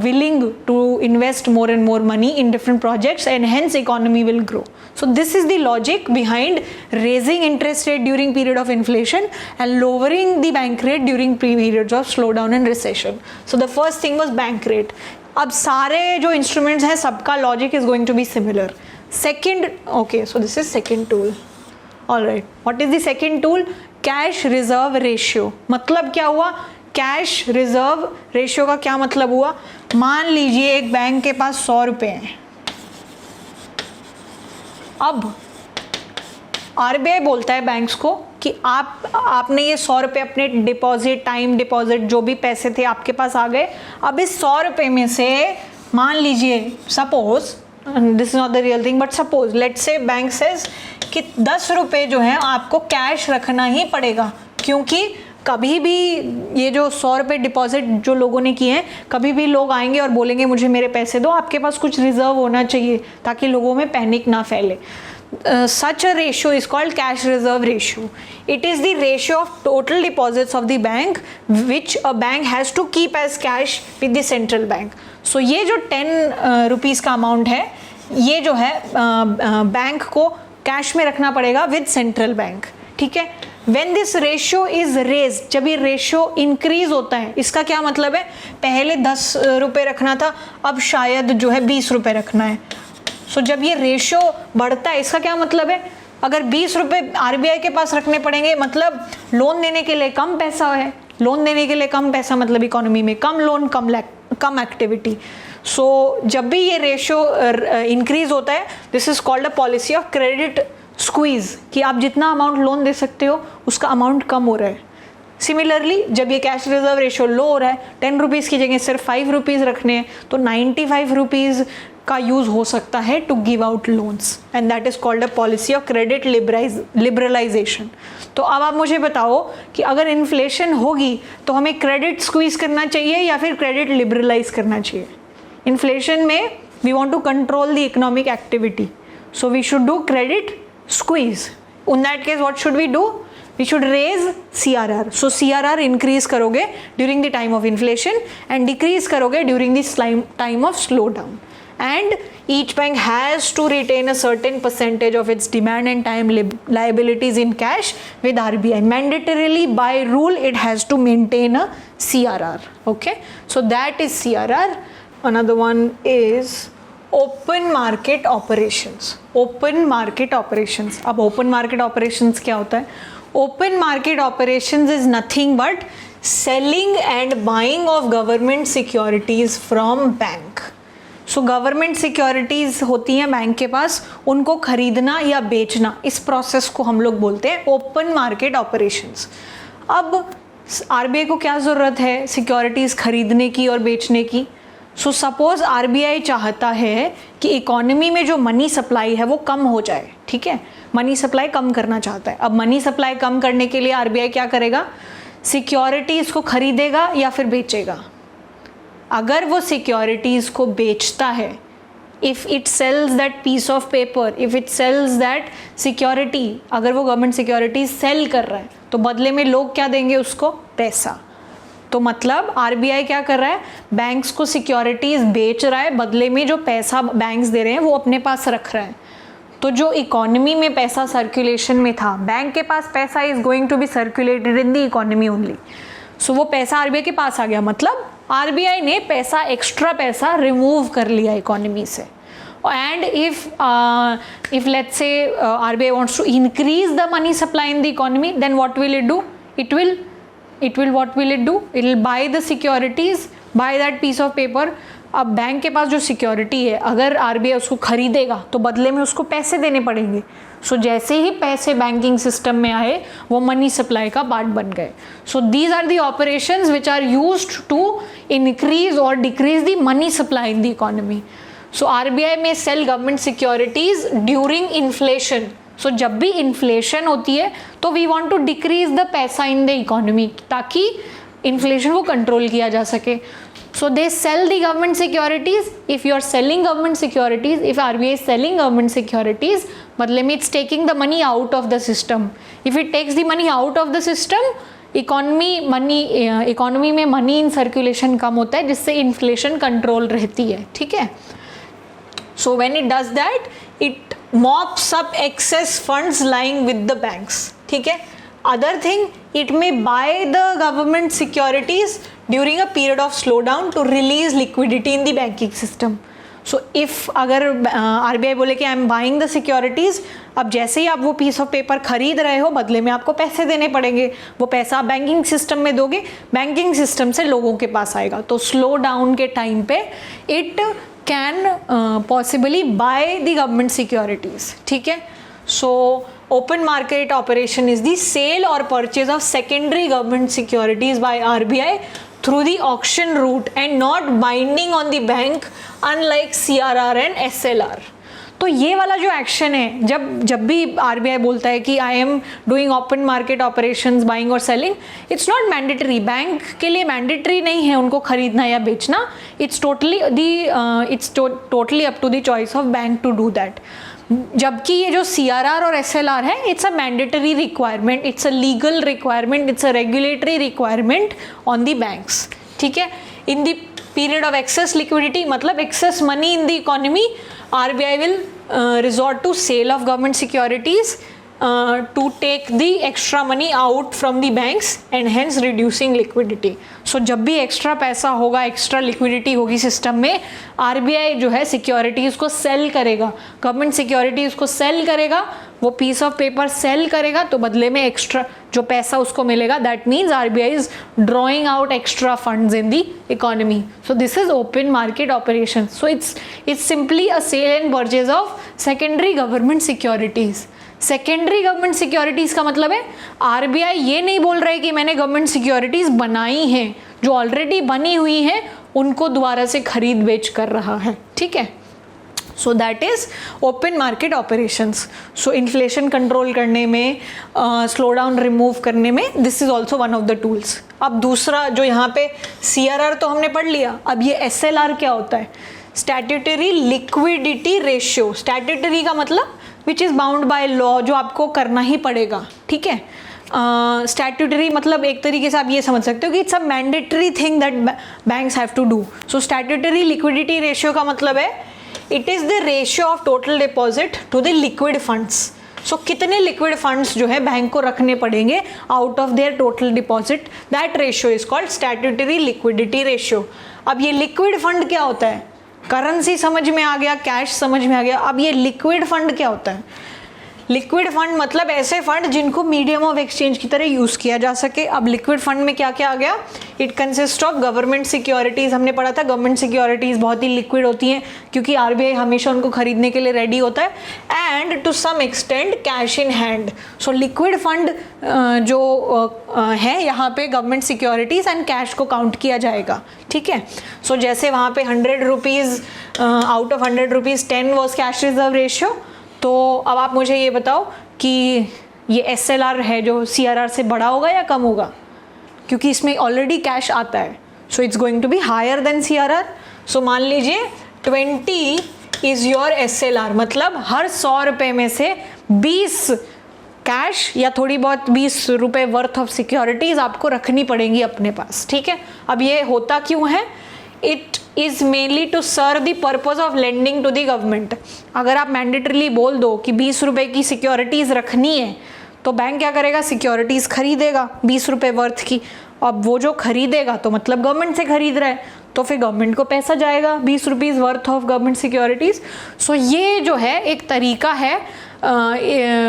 willing to invest more and more money in different projects, and hence economy will grow. So this is the logic behind raising interest rate during period of inflation and lowering the bank rate during periods of slowdown and recession. So the first thing was bank rate. अब सारे जो instruments हैं सबका logic is going to be similar. Second, okay, so this is second tool. All right, what is the second tool? Cash reserve ratio. मतलब क्या हुआ, cash reserve ratio का क्या मतलब हुआ, मान लीजिए एक बैंक के पास 100 रुपये हैं. अब RBI बोलता है बैंक्स को कि आपने ये 100 रुपये अपने डिपॉजिट, टाइम डिपॉजिट, जो भी पैसे थे आपके पास आ गए. अब इस 100 रुपये में से मान लीजिए, suppose, this is not the real thing, but suppose let's say bank says कि 10 रुपये जो है आपको कैश रखना ही पड़ेगा. क्योंकि कभी भी ये जो 100 रुपये डिपॉजिट जो लोगों ने किए हैं, कभी भी लोग आएंगे और बोलेंगे मुझे मेरे पैसे दो. आपके पास कुछ रिजर्व होना चाहिए ताकि लोगों में पैनिक ना फैले. Such a ratio is called cash reserve ratio. It is the ratio of total deposits of the bank which a bank has to keep as cash with the central bank. So ये जो 10 rupees का amount है, ये जो है bank को cash में रखना पड़ेगा विद सेंट्रल बैंक. ठीक है. When this ratio is raised, जब ये रेशियो इंक्रीज होता है, इसका क्या मतलब है, पहले 10 रुपये रखना था, अब शायद जो है 20 रुपये रखना है. सो जब ये रेशियो बढ़ता है, इसका क्या मतलब है, अगर 20 रुपये RBI के पास रखने पड़ेंगे, मतलब लोन देने के लिए कम पैसा है. लोन देने के लिए कम पैसा मतलब इकोनॉमी में कम लोन, कम एक्टिविटी. सो जब भी ये रेशियो इंक्रीज होता है, this is called a policy of credit squeeze, कि आप जितना अमाउंट लोन दे सकते हो उसका अमाउंट कम हो रहा है. सिमिलरली जब ये कैश रिजर्व रेशियो लो हो रहा है, 10 रुपीज़ की जगह सिर्फ 5 रुपीज़ रखने हैं, तो 95 रुपीज़ का यूज़ हो सकता है to give out loans, and that is called a policy of credit liberalisation. तो अब आप मुझे बताओ कि अगर इन्फ्लेशन होगी तो हमें क्रेडिट स्क्वीज करना चाहिए या फिर क्रेडिट लिबरलाइज करना चाहिए. इन्फ्लेशन में we want to control the economic activity, so we should do credit squeeze. In that case, what should we do? We should raise CRR. So CRR increase करोगे during the time of inflation and decrease करोगे during the time of slowdown. And each bank has to retain a certain percentage of its demand and time liabilities in cash with RBI. Mandatorily by rule it has to maintain a CRR. Okay, so that is CRR. Another one is open market operations. Open market operations. अब open market operations क्या होता है? Open market operations is nothing but selling and buying of government securities from bank. So government securities होती हैं bank के पास, उनको खरीदना या बेचना, इस प्रोसेस को हम लोग बोलते हैं ओपन मार्केट ऑपरेशंस. अब आरबीआई को क्या ज़रूरत है सिक्योरिटीज़ खरीदने की और बेचने की? सो सपोज़ आरबीआई चाहता है कि इकोनॉमी में जो मनी सप्लाई है वो कम हो जाए, ठीक है, मनी सप्लाई कम करना चाहता है. अब मनी सप्लाई कम करने के लिए आरबीआई क्या करेगा? सिक्योरिटीज़ को खरीदेगा या फिर बेचेगा. अगर वो सिक्योरिटीज़ को बेचता है, if it sells that piece of paper, if it sells that security, अगर वो गवर्नमेंट सिक्योरिटी सेल कर रहा है तो बदले में लोग क्या देंगे उसको? पैसा. तो मतलब आरबीआई क्या कर रहा है? बैंक्स को सिक्योरिटीज़ बेच रहा है, बदले में जो पैसा बैंक्स दे रहे हैं वो अपने पास रख रहा है. तो जो इकोनॉमी में पैसा सर्कुलेशन में था, बैंक के पास पैसा is going to be circulated in the economy only. So वो पैसा आरबीआई के पास आ गया, मतलब आरबीआई ने पैसा, एक्स्ट्रा पैसा रिमूव कर लिया इकोनॉमी से. And if let's say RBI wants to increase the money supply in the economy, then what will it do? It will what will it do? It will buy the securities, buy that piece of paper. अब bank के पास जो security है, अगर RBI उसको खरीदेगा तो बदले में उसको पैसे देने पड़ेंगे. सो जैसे ही पैसे बैंकिंग सिस्टम में आए वो मनी सप्लाई का पार्ट बन गए. So these are the operations which are used to increase और decrease the money supply in the economy. So RBI may sell government securities during inflation. So जब भी inflation होती है तो we want to decrease the पैसा in the economy ताकि inflation को control किया जा सके. So they sell the government securities. If you are selling government securities, if RBI is selling government securities, बदले में it's taking the money out of the system. If it takes the money out of the system, economy में money in circulation कम होता है जिससे inflation control रहती है, ठीक है. So when it does that, it mops up excess funds lying with the banks, ठीक है. Other thing, it may buy the government securities during a period of slowdown to release liquidity in the banking system. So if अगर RBI बोले कि I am buying the securities, अब जैसे ही आप वो piece of paper खरीद रहे हो बदले में आपको पैसे देने पड़ेंगे. वो पैसा आप बैंकिंग सिस्टम में दोगे, बैंकिंग सिस्टम से लोगों के पास आएगा. तो स्लो डाउन के टाइम पे it can possibly bye the government securities, ठीक है. सो open market operation is the sale or purchase of secondary government securities by RBI through the auction route and not binding on the bank unlike CRR and SLR. तो ये वाला जो action है, जब भी RBI बोलता है कि I am doing open market operations buying और selling, it's not mandatory. Bank के लिए मैंडेटरी नहीं है उनको खरीदना या बेचना. It's totally up to the choice of bank to do that. जबकि ये जो CRR और SLR है, it's a mandatory requirement, it's a legal requirement, it's a regulatory requirement on the banks, ठीक है. In the period of excess liquidity, मतलब excess money in the economy, RBI will resort to sale of government securities to take the extra money out from the banks and hence reducing liquidity. So जब भी extra पैसा होगा, extra liquidity होगी system में, RBI जो है securities को cell करेगा, गवर्नमेंट सिक्योरिटीज़ को सेल करेगा, वो पीस ऑफ पेपर सेल करेगा तो बदले में एक्स्ट्रा जो पैसा उसको मिलेगा. That means RBI is drawing out extra funds in the economy. So this is open market operation. So it's simply a sale and purchase of secondary government securities. Secondary government securities का मतलब है RBI ये नहीं बोल रहा है कि मैंने गवर्नमेंट सिक्योरिटीज़ बनाई हैं, जो ऑलरेडी बनी हुई हैं उनको दोबारा से खरीद बेच कर रहा है, ठीक है. So that is open market operations. So inflation control करने में, स्लो डाउन रिमूव करने में, this is also one of the tools. अब दूसरा जो यहाँ पे CRR तो हमने पढ़ लिया, अब ये SLR क्या होता है? Statutory liquidity ratio. स्टैट्यूटरी का मतलब which is bound by law, जो आपको करना ही पड़ेगा, ठीक है। स्टैट्यूटरी मतलब एक तरीके से आप ये समझ सकते हो कि it's a mandatory thing that banks have to do. So statutory liquidity ratio का मतलब है it is the ratio of total deposit to the liquid funds. So कितने लिक्विड फंड्स जो है बैंक को रखने पड़ेंगे out of their total deposit, that ratio is called statutory liquidity ratio. अब ये लिक्विड फंड क्या होता है? करेंसी समझ में आ गया, कैश समझ में आ गया, अब ये लिक्विड फंड क्या होता है? लिक्विड फंड मतलब ऐसे फंड जिनको मीडियम ऑफ एक्सचेंज की तरह यूज किया जा सके। अब लिक्विड फंड में क्या क्या आ गया? It consist of government securities. हमने पढ़ा था गवर्नमेंट सिक्योरिटीज बहुत ही लिक्विड होती हैं क्योंकि आरबीआई हमेशा उनको खरीदने के लिए रेडी होता है। And to some extent cash in hand. So liquid fund जो है यहाँ पे गवर्नमेंट सिक्योरिटीज एंड कैश को काउंट किया जाएगा, ठीक है। सो जैसे वहाँ पे 100 rupees out of 100 rupees 10 was cash reserve ratio. तो अब आप मुझे ये बताओ कि ये SLR है जो CRR से बड़ा होगा या कम होगा? क्योंकि इसमें ऑलरेडी कैश आता है, so it's going to be higher than CRR। सो मान लीजिए 20 इज़ योर SLR, मतलब हर 100 रुपये में से 20 कैश या थोड़ी बहुत 20 रुपये वर्थ ऑफ सिक्योरिटीज़ आपको रखनी पड़ेंगी अपने पास, ठीक है। अब ये होता क्यों है? It is mainly to serve the purpose of lending to the government. अगर आप मैंडेटरीली बोल दो कि 20 रुपये की सिक्योरिटीज़ रखनी है तो बैंक क्या करेगा? सिक्योरिटीज़ खरीदेगा 20 रुपये वर्थ की। अब वो जो खरीदेगा तो मतलब गवर्नमेंट से खरीद रहा है, तो फिर गवर्नमेंट को पैसा जाएगा 20 rupees worth of government securities. So ये जो है एक तरीका है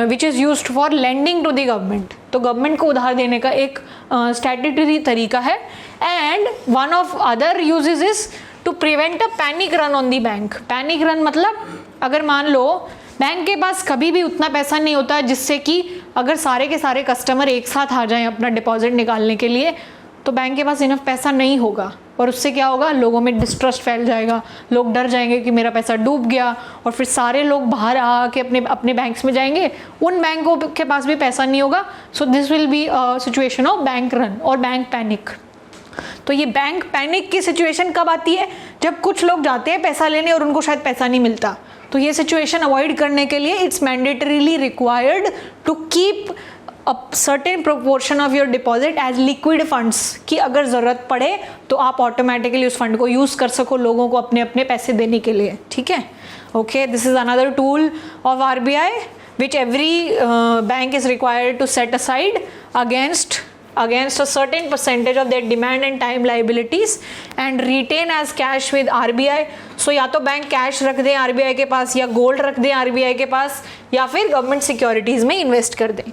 which is used for lending to the government. तो गवर्नमेंट को उधार देने का एक स्टैट्यूटरी तरीका है। And one of other uses is to prevent a panic run on the bank. Panic run मतलब अगर मान लो बैंक के पास कभी भी उतना पैसा नहीं होता जिससे कि अगर सारे के सारे कस्टमर एक साथ आ जाएं अपना डिपॉजिट निकालने के लिए, तो बैंक के पास इनफ पैसा नहीं होगा और उससे क्या होगा? लोगों में डिस्ट्रस्ट फैल जाएगा, लोग डर जाएंगे कि मेरा पैसा डूब गया, और फिर सारे लोग बाहर आके अपने बैंक्स में जाएंगे, उन बैंकों के पास भी पैसा नहीं होगा। सो this will be a situation of bank run और बैंक पैनिक। तो ये बैंक पैनिक की सिचुएशन कब आती है? जब कुछ लोग जाते हैं पैसा लेने और उनको शायद पैसा नहीं मिलता। तो ये सिचुएशन अवॉइड करने के लिए it's mandatorily required to keep a certain proportion of your deposit as liquid funds, कि अगर ज़रूरत पड़े तो आप ऑटोमेटिकली उस फंड को यूज़ कर सको लोगों को अपने अपने पैसे देने के लिए, ठीक है। Okay, this is another tool of RBI which every bank is required to set aside against a certain percentage of their demand and time liabilities and retain as cash with RBI. So या तो bank cash रख दें RBI के पास, या gold रख दें RBI के पास, या फिर गवर्नमेंट सिक्योरिटीज़ में इन्वेस्ट कर दें।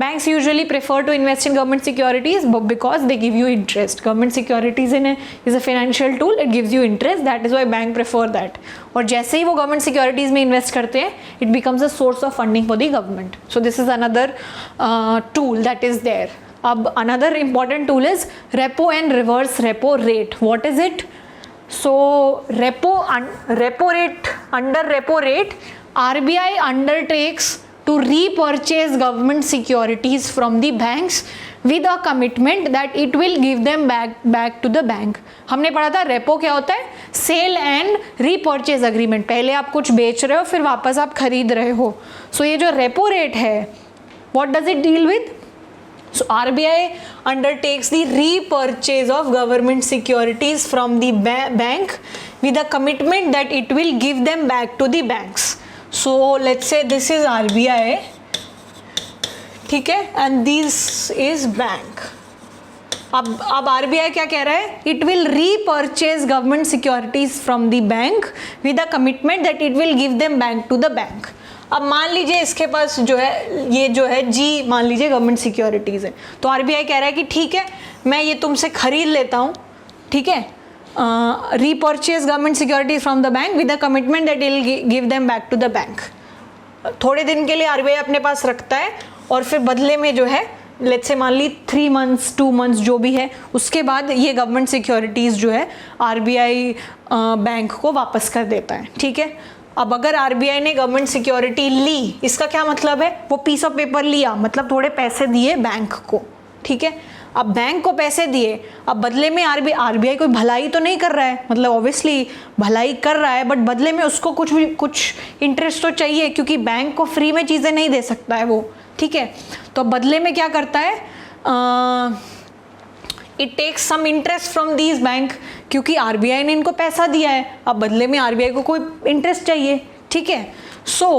Banks usually prefer to invest in government securities because they give you interest. Government securities is a financial tool. It gives you interest. That is why bank prefer that. और जैसे ही वो government securities में invest करते हैं, it becomes a source of funding for the government. So this is another tool that is there. अब another important tool is repo and reverse repo rate. What is it? So repo rate, under repo rate, RBI undertakes to repurchase government securities from the banks with a commitment that it will give them back to the bank. हमने पढ़ा था repo क्या होता है? Sale and repurchase agreement. पहले आप कुछ बेच रहे हो फिर वापस आप खरीद रहे हो। सो ये जो रेपो रेट है, what does it deal with? So RBI undertakes the repurchase of government securities from the bank with a commitment that it will give them back to the banks. So let's say this is RBI, ठीक है, and this is bank. अब RBI क्या कह रहा है? It will repurchase government securities from the bank with a commitment that it will give them back to the bank. अब मान लीजिए इसके पास जो है ये जो है जी, मान लीजिए गवर्नमेंट सिक्योरिटीज़ है, तो RBI कह रहा है कि ठीक है मैं ये तुमसे खरीद लेता हूँ, ठीक है, repurchase government securities from the bank with a commitment that it will give them back to the bank. थोड़े दिन के लिए RBI अपने पास रखता है और फिर बदले में जो है लेट्स से मान ली 3 months 2 months जो भी है, उसके बाद ये गवर्नमेंट सिक्योरिटीज़ जो है RBI बैंक को वापस कर देता है, ठीक है। अब अगर RBI ने गवर्नमेंट सिक्योरिटी ली, इसका क्या मतलब है? वो पीस ऑफ पेपर लिया मतलब थोड़े पैसे दिए बैंक को, ठीक है। अब बैंक को पैसे दिए, अब बदले में आरबीआई कोई भलाई तो नहीं कर रहा है, मतलब ऑब्वियसली भलाई कर रहा है, बट बदले में उसको कुछ इंटरेस्ट तो चाहिए, क्योंकि बैंक को फ्री में चीज़ें नहीं दे सकता है वो, ठीक है। तो बदले में क्या करता है, it takes some interest from these bank, क्योंकि आरबीआई ने इनको पैसा दिया है, अब बदले में आरबीआई को कोई इंटरेस्ट चाहिए, ठीक है। सो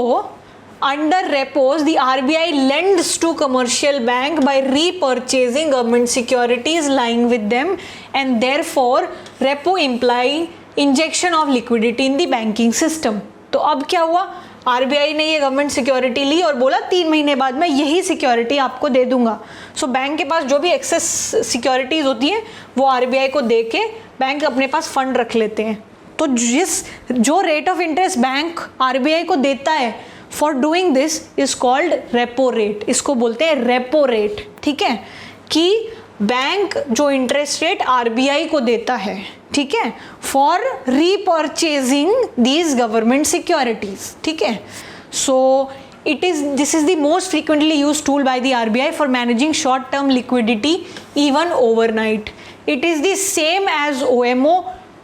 under repos the RBI lends to commercial bank by repurchasing government securities lying with them, and therefore repo imply injection of liquidity in the banking system. तो अब क्या हुआ, आरबीआई ने ये गवर्नमेंट सिक्योरिटी ली और बोला 3 महीने बाद मैं यही सिक्योरिटी आपको दे दूंगा। सो बैंक के पास जो भी एक्सेस सिक्योरिटीज होती हैं वो आरबीआई को दे के बैंक अपने पास फंड रख लेते हैं। तो जो rate of interest bank RBI को देता है for doing this is called repo rate, इसको बोलते हैं रेपो रेट, ठीक है, कि बैंक जो इंटरेस्ट रेट आरबीआई को देता है, ठीक है, for repurchasing these government securities, ठीक है। सो this is the most frequently used tool by the RBI for managing short term liquidity even overnight. It is the same as OMO,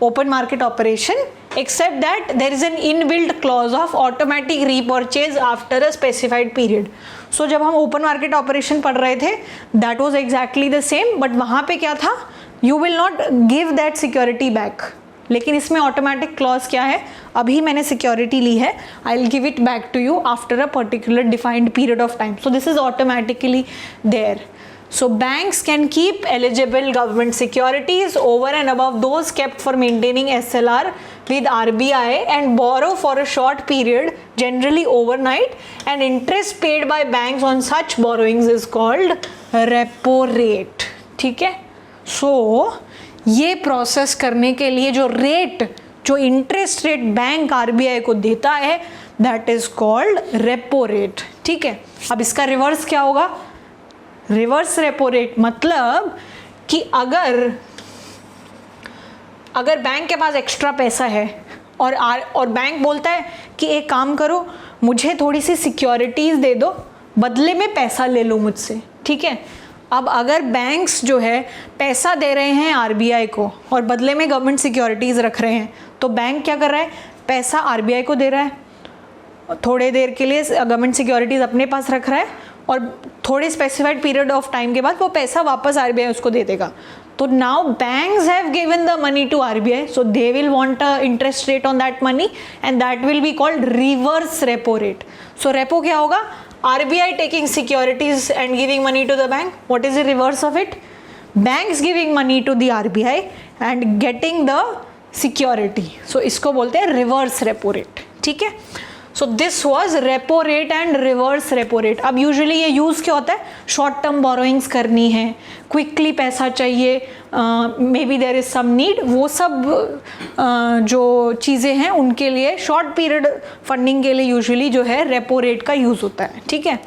open market operation, except that there is an inbuilt clause of automatic repurchase after a specified period. So जब हम open market operation पढ़ रहे थे that was exactly the same, but वहाँ पे क्या था, you will not give that security back. लेकिन इसमें ऑटोमेटिक क्लॉज क्या है, अभी मैंने सिक्योरिटी ली है, I will give it back to you after a particular defined period of time. So this is automatically there. So banks can keep eligible government securities over and above those kept for maintaining SLR with RBI and borrow for a short period, generally overnight, and interest paid by banks on such borrowings is called repo rate. ठीक है. So ये process करने के लिए जो interest rate bank RBI को देता है that is called repo rate. ठीक है. अब इसका रिवर्स क्या होगा, रिवर्स रेपो रेट मतलब कि अगर बैंक के पास एक्स्ट्रा पैसा है और बैंक बोलता है कि एक काम करो, मुझे थोड़ी सी सिक्योरिटीज दे दो, बदले में पैसा ले लो मुझसे. ठीक है. अब अगर बैंक्स जो है पैसा दे रहे हैं आरबीआई को और बदले में गवर्नमेंट सिक्योरिटीज रख रहे हैं, तो बैंक क्या कर रहा है, पैसा आरबीआई को दे रहा है, थोड़े देर के लिए गवर्नमेंट सिक्योरिटीज अपने पास रख रहा है और थोड़े स्पेसिफाइड पीरियड ऑफ टाइम के बाद वो पैसा वापस आरबीआई उसको दे देगा. तो now banks have given the money to RBI, so they will want a interest rate on that money and that will be called reverse repo rate. So repo क्या होगा, RBI taking securities and giving money to the bank. What is the reverse of it? Banks giving money to the RBI and getting the security. So इसको बोलते हैं reverse repo rate. ठीक है. So this was repo rate and reverse repo rate. अब usually ये use क्या होता है, short term borrowings करनी है, quickly पैसा चाहिए, maybe there is some need, वो सब जो चीज़ें हैं उनके लिए short period funding के लिए usually जो है repo rate का use होता है. ठीक है.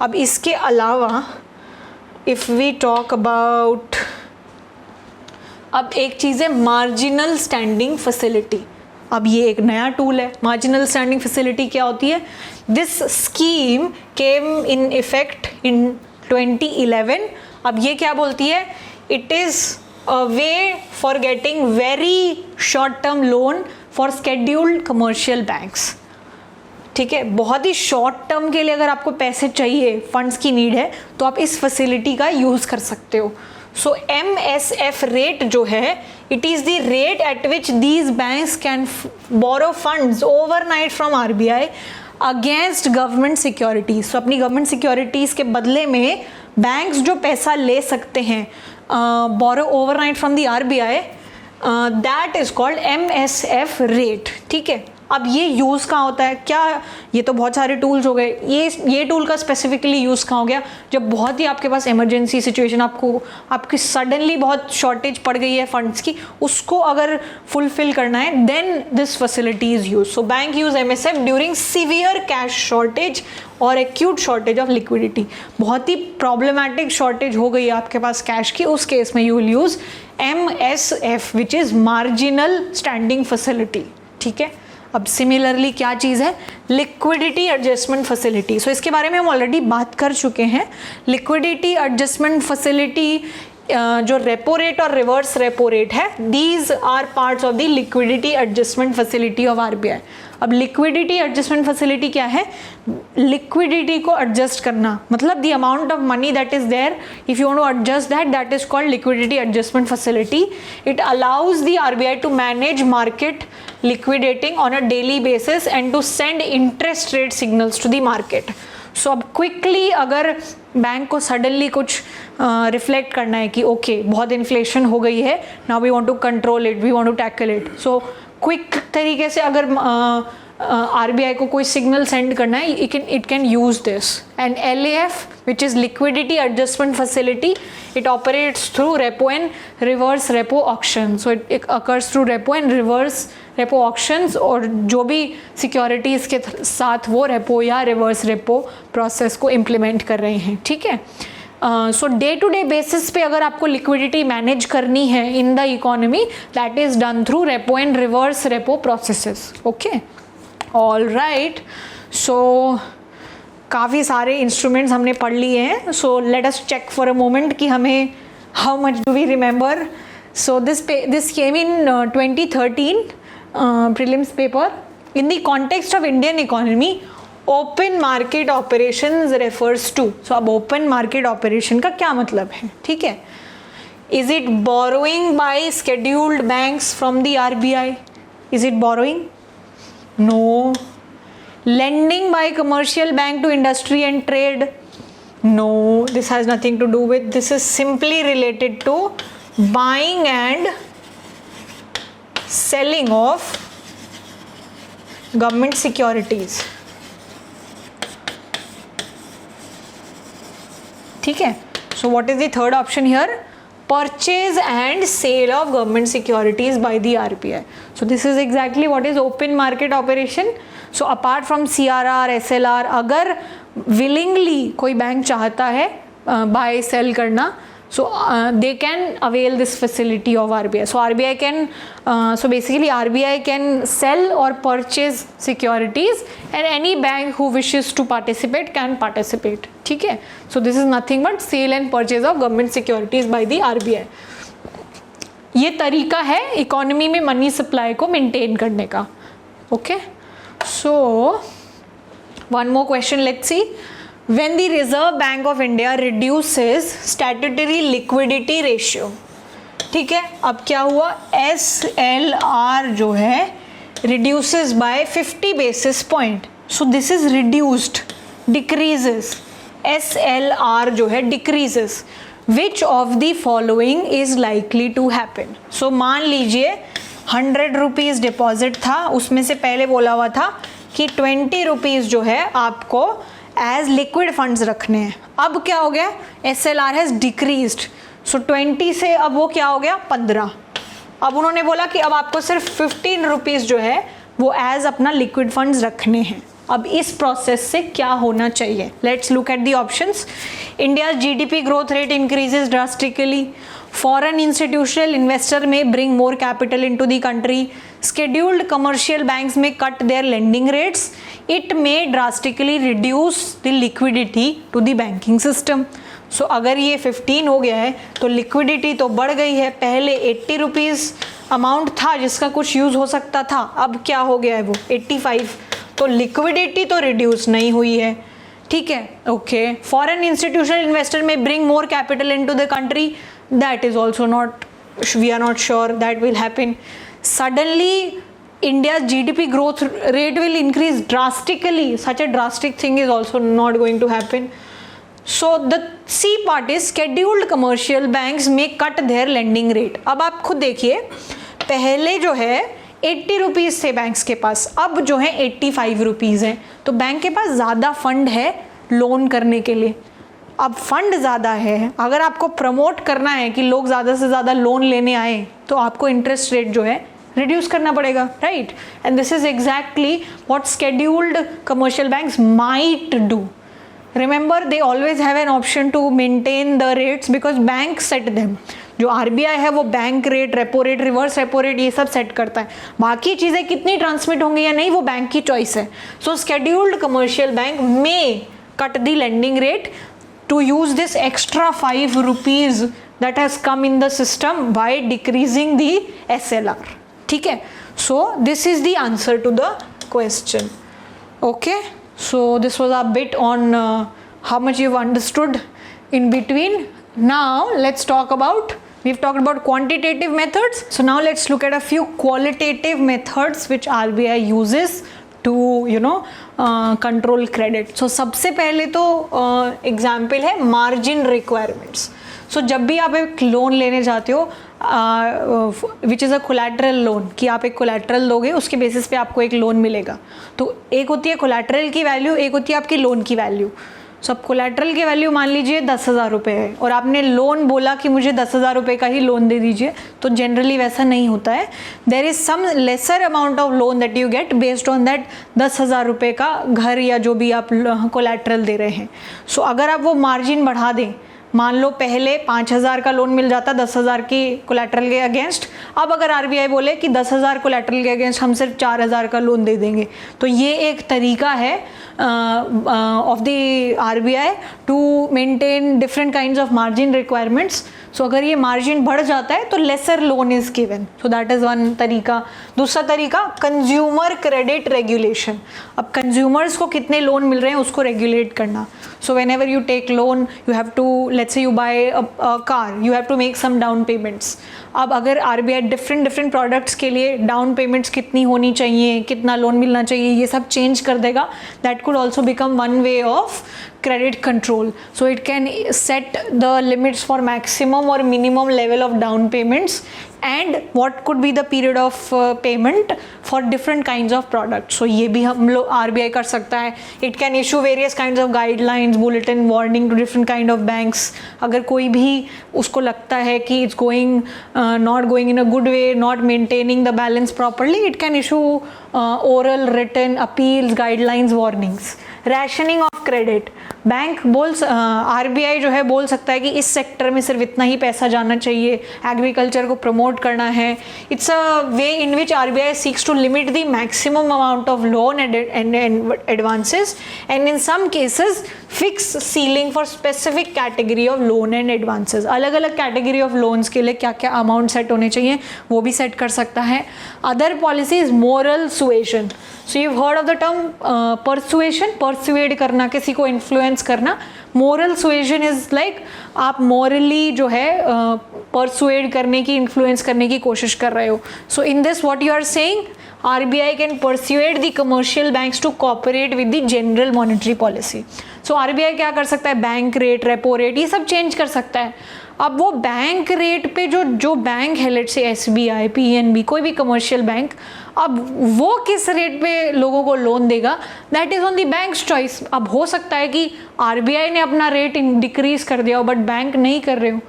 अब इसके अलावा if we talk about, अब एक चीज़ है marginal standing facility. अब ये एक नया टूल है. मार्जिनल स्टैंडिंग फैसिलिटी क्या होती है, this scheme came in effect in 2011. अब ये क्या बोलती है, it is a way for getting very short term loan for scheduled commercial banks. ठीक है. बहुत ही शॉर्ट टर्म के लिए अगर आपको पैसे चाहिए, फंड्स की नीड है, तो आप इस फैसिलिटी का यूज़ कर सकते हो. सो MSF रेट जो है, it is the rate at which these banks can borrow funds overnight from RBI against government securities. So अपनी government securities के बदले में banks जो पैसा ले सकते हैं borrow overnight from the RBI, that is called MSF rate. ठीक है. अब ये यूज़ कहाँ होता है, क्या ये तो बहुत सारे टूल्स हो गए, ये टूल का स्पेसिफिकली यूज़ कहाँ हो गया, जब बहुत ही आपके पास इमरजेंसी सिचुएशन, आपकी सडनली बहुत शॉर्टेज पड़ गई है फंड्स की, उसको अगर फुलफिल करना है, then this facility is use. So bank use MSF during severe cash shortage और एक्यूट शॉर्टेज ऑफ लिक्विडिटी. बहुत ही प्रॉब्लमेटिक शॉर्टेज हो गई है आपके पास कैश की, उस केस में you will use MSF which is marginal standing facility. ठीक है. अब सिमिलरली क्या चीज़ है, लिक्विडिटी एडजस्टमेंट फैसिलिटी. सो इसके बारे में हम ऑलरेडी बात कर चुके हैं. लिक्विडिटी एडजस्टमेंट फैसिलिटी जो रेपो रेट और रिवर्स रेपो रेट है, these are parts of the liquidity adjustment facility of RBI. अब लिक्विडिटी एडजस्टमेंट फैसिलिटी क्या है? लिक्विडिटी को एडजस्ट करना, मतलब the amount of money that is there, if you want to adjust that is called liquidity adjustment facility. It allows the RBI to manage market liquidating on a daily basis and to send interest rate signals to the market. So अब quickly अगर bank को suddenly कुछ reflect करना है कि okay बहुत inflation हो गई है, now we want to control it, we want to tackle it, so quick तरीके से अगर आरबीआई को कोई सिग्नल सेंड करना है, it can use this. And LAF which is liquidity adjustment facility, it operates through repo and reverse repo auctions. So it occurs through repo and reverse repo auctions, और जो भी securities के साथ वो repo या reverse repo process को implement कर रहे हैं, ठीक है। So day to day basis पे अगर आपको लिक्विडिटी मैनेज करनी है in the economy, that is done through repo and reverse repo processes, okay. All right, so काफ़ी सारे इंस्ट्रूमेंट्स हमने पढ़ लिए हैं। So let us check for a moment कि हमें how much do we remember. So this came in 2013 prelims paper. In the context of Indian economy, open market operations refers to. So अब open market operation का क्या मतलब है, ठीक है? Is it borrowing by scheduled banks from the RBI? Is it borrowing? No. Lending by commercial bank to industry and trade? No, this has nothing to do with. This is simply related to buying and selling of government securities, ठीक है। So what is the third option here? Purchase and sale of government securities by the RBI. So this is exactly what is open market operation. So apart from CRR, SLR, अगर willingly कोई bank चाहता है buy sell करना, so they can avail this facility of RBI. So RBI can, so basically RBI can sell or purchase securities, and any bank who wishes to participate can participate, ठीक है। So this is nothing but sale and purchase of government securities by the RBI. ये तरीका है economy में money supply को maintain करने का, okay. So one more question, let's see. When the Reserve Bank of India reduces statutory liquidity ratio, ठीक है, अब क्या हुआ? SLR जो है reduces by 50 basis point. So this is reduced, decreases. SLR जो है decreases. Which of the following is likely to happen? So मान लीजिए 100 रुपीज़ डिपॉजिट था, उसमें से पहले बोला हुआ था कि 20 रुपीज़ जो है आपको एज लिक्विड फंड्स रखने हैं। अब क्या हो गया? SLR हैज़ डिक्रीज्ड, सो 20 से अब वो क्या हो गया? 15। अब उन्होंने बोला कि अब आपको सिर्फ 15 रुपीज़ जो है वो एज अपना लिक्विड फंड्स रखने हैं। अब इस प्रोसेस से क्या होना चाहिए? Let's look at the options. India GDP growth rate increases drastically, foreign institutional investor may bring more capital into the country, scheduled commercial banks may cut their lending rates, it may drastically reduce the liquidity to the banking system. So अगर ये 15 हो गया है तो liquidity तो बढ़ गई है। पहले 80 रुपीज़ अमाउंट था जिसका कुछ यूज़ हो सकता था, अब क्या हो गया है वो 85, तो लिक्विडिटी तो रिड्यूस नहीं हुई है, ठीक है, ओके। फॉरेन इंस्टीट्यूशनल इन्वेस्टर में bring more capital into the country, that is also not, we are not sure that will happen. Suddenly India's GDP growth rate will increase drastically. Such a drastic thing is also not going to happen. So the C part is scheduled commercial banks may cut their lending rate. अब आप खुद देखिए, पहले जो है 80 rupees थे banks के पास, अब जो है 85 रुपीज़ हैं, तो बैंक के पास ज़्यादा फंड है लोन करने के लिए। अब फंड ज़्यादा है, अगर आपको प्रमोट करना है कि लोग ज़्यादा से ज़्यादा लोन लेने आए तो आपको इंटरेस्ट रेट जो है रिड्यूस करना पड़ेगा, right. And this is exactly what scheduled commercial banks might do. Remember, they always have an option to maintain the rates because bank set them. जो RBI है वो bank rate, repo rate, reverse repo rate ये सब set करता है। बाकी चीज़ें कितनी ट्रांसमिट होंगी या नहीं वो बैंक की चॉइस है। So scheduled commercial bank may cut the lending rate to use this extra 5 rupees that has come in the system by decreasing the SLR. ठीक है, so this is the answer to the question. Okay, so this was a bit on how much you've understood in between. Now let's talk about, we've talked about quantitative methods, so now let's look at a few qualitative methods which RBI uses to control credit. So सबसे पहले तो example है margin requirements. सो जब भी आप एक loan लेने जाते हो which is a collateral loan, कि आप एक कोलैटरल लोगे उसके बेसिस पे आपको एक लोन मिलेगा. तो एक होती है कोलैटरल की वैल्यू, एक होती है आपकी लोन की वैल्यू. सो अब कोलैटरल की वैल्यू मान लीजिए 10,000 रुपये है और आपने लोन बोला कि मुझे 10,000 रुपये का ही लोन दे दीजिए, तो जनरली वैसा नहीं होता है. There is some lesser amount of loan that you get based on that 10,000 रुपये का घर या जो भी आप कोलैटरल दे रहे हैं. सो अगर आप वो मार्जिन बढ़ा दें, मान लो पहले 5,000 का लोन मिल जाता 10,000 की कोलैटरल के अगेंस्ट, अब अगर आरबीआई बोले कि 10,000 कोलैटरल के अगेंस्ट हम सिर्फ 4,000 का लोन दे देंगे, तो ये एक तरीका है of the RBI to maintain different kinds of margin requirements. So अगर ये मार्जिन बढ़ जाता है तो lesser loan is given. So that is one तरीका. दूसरा तरीका कंज्यूमर क्रेडिट रेगुलेशन. अब कंज्यूमर्स को कितने लोन मिल रहे हैं उसको रेगुलेट करना. So whenever you take loan you have to, let's say you buy a car, you have to make some down payments. अब अगर आरबीआई डिफरेंट प्रोडक्ट्स के लिए डाउन पेमेंट्स कितनी होनी चाहिए, कितना लोन मिलना चाहिए, ये सब चेंज कर देगा. That could also become one way of credit control. So it can set the limits for maximum or minimum level of down payments and what could be the period of payment for different kinds of products. So ये भी हम लोग RBI कर सकता है. It can issue various kinds of guidelines, bulletin, warning to different kind of banks. अगर कोई भी उसको लगता है कि it's going not going in a good way, not maintaining the balance properly, it can issue oral, written, appeals, guidelines, warnings. Rationing of credit. Bank RBI जो है बोल सकता है कि इस सेक्टर में सिर्फ इतना ही पैसा जाना चाहिए, एग्रीकल्चर को प्रमोट करना है. It's a way in which RBI seeks to limit the maximum amount of loan and advances and in some cases fix ceiling for specific category of loan and advances. अलग अलग category of loans के लिए क्या क्या amount set होने चाहिए वो भी सेट कर सकता है. Other policies moral suasion. So you heard of the term persuasion, persuade करना, किसी को इन्फ्लुएंस करना. मोरल सुएशन इज लाइक आप मोरली जो है परसुएड करने की, इन्फ्लुएंस करने की कोशिश कर रहे हो. So in this what you are saying, RBI can persuade the commercial banks to cooperate with the general monetary policy. So RBI क्या कर सकता है, बैंक रेट, रेपो रेट, ये सब चेंज कर सकता है. अब वो बैंक रेट पे जो बैंक है, लेट्स से SBI, PNB, कोई भी कमर्शियल बैंक, अब वो किस रेट पे लोगों को लोन देगा, that is on the banks choice. अब हो सकता है कि RBI ने अपना रेट डिक्रीज कर दिया हो बट बैंक नहीं कर रहे हो,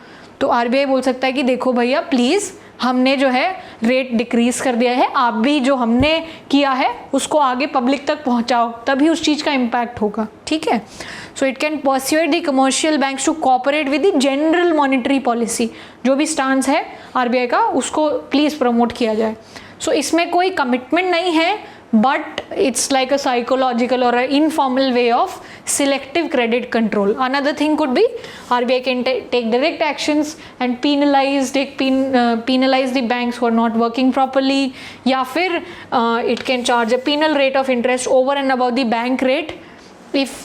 तो RBI बोल सकता है कि देखो भैया प्लीज़ हमने जो है रेट डिक्रीज कर दिया है, आप भी जो हमने किया है उसको आगे पब्लिक तक पहुंचाओ, तभी उस चीज़ का इम्पैक्ट होगा. ठीक है. So it can persuade the commercial banks to cooperate with the general monetary policy. जो भी स्टांस है आरबीआई का उसको प्लीज़ प्रमोट किया जाए. सो इसमें कोई कमिटमेंट नहीं है, but it's like a psychological or an informal way of selective credit control. Another thing could be RBI can take direct actions and penalize the banks who are not working properly, या फिर it can charge a penal rate of interest over and above the bank rate if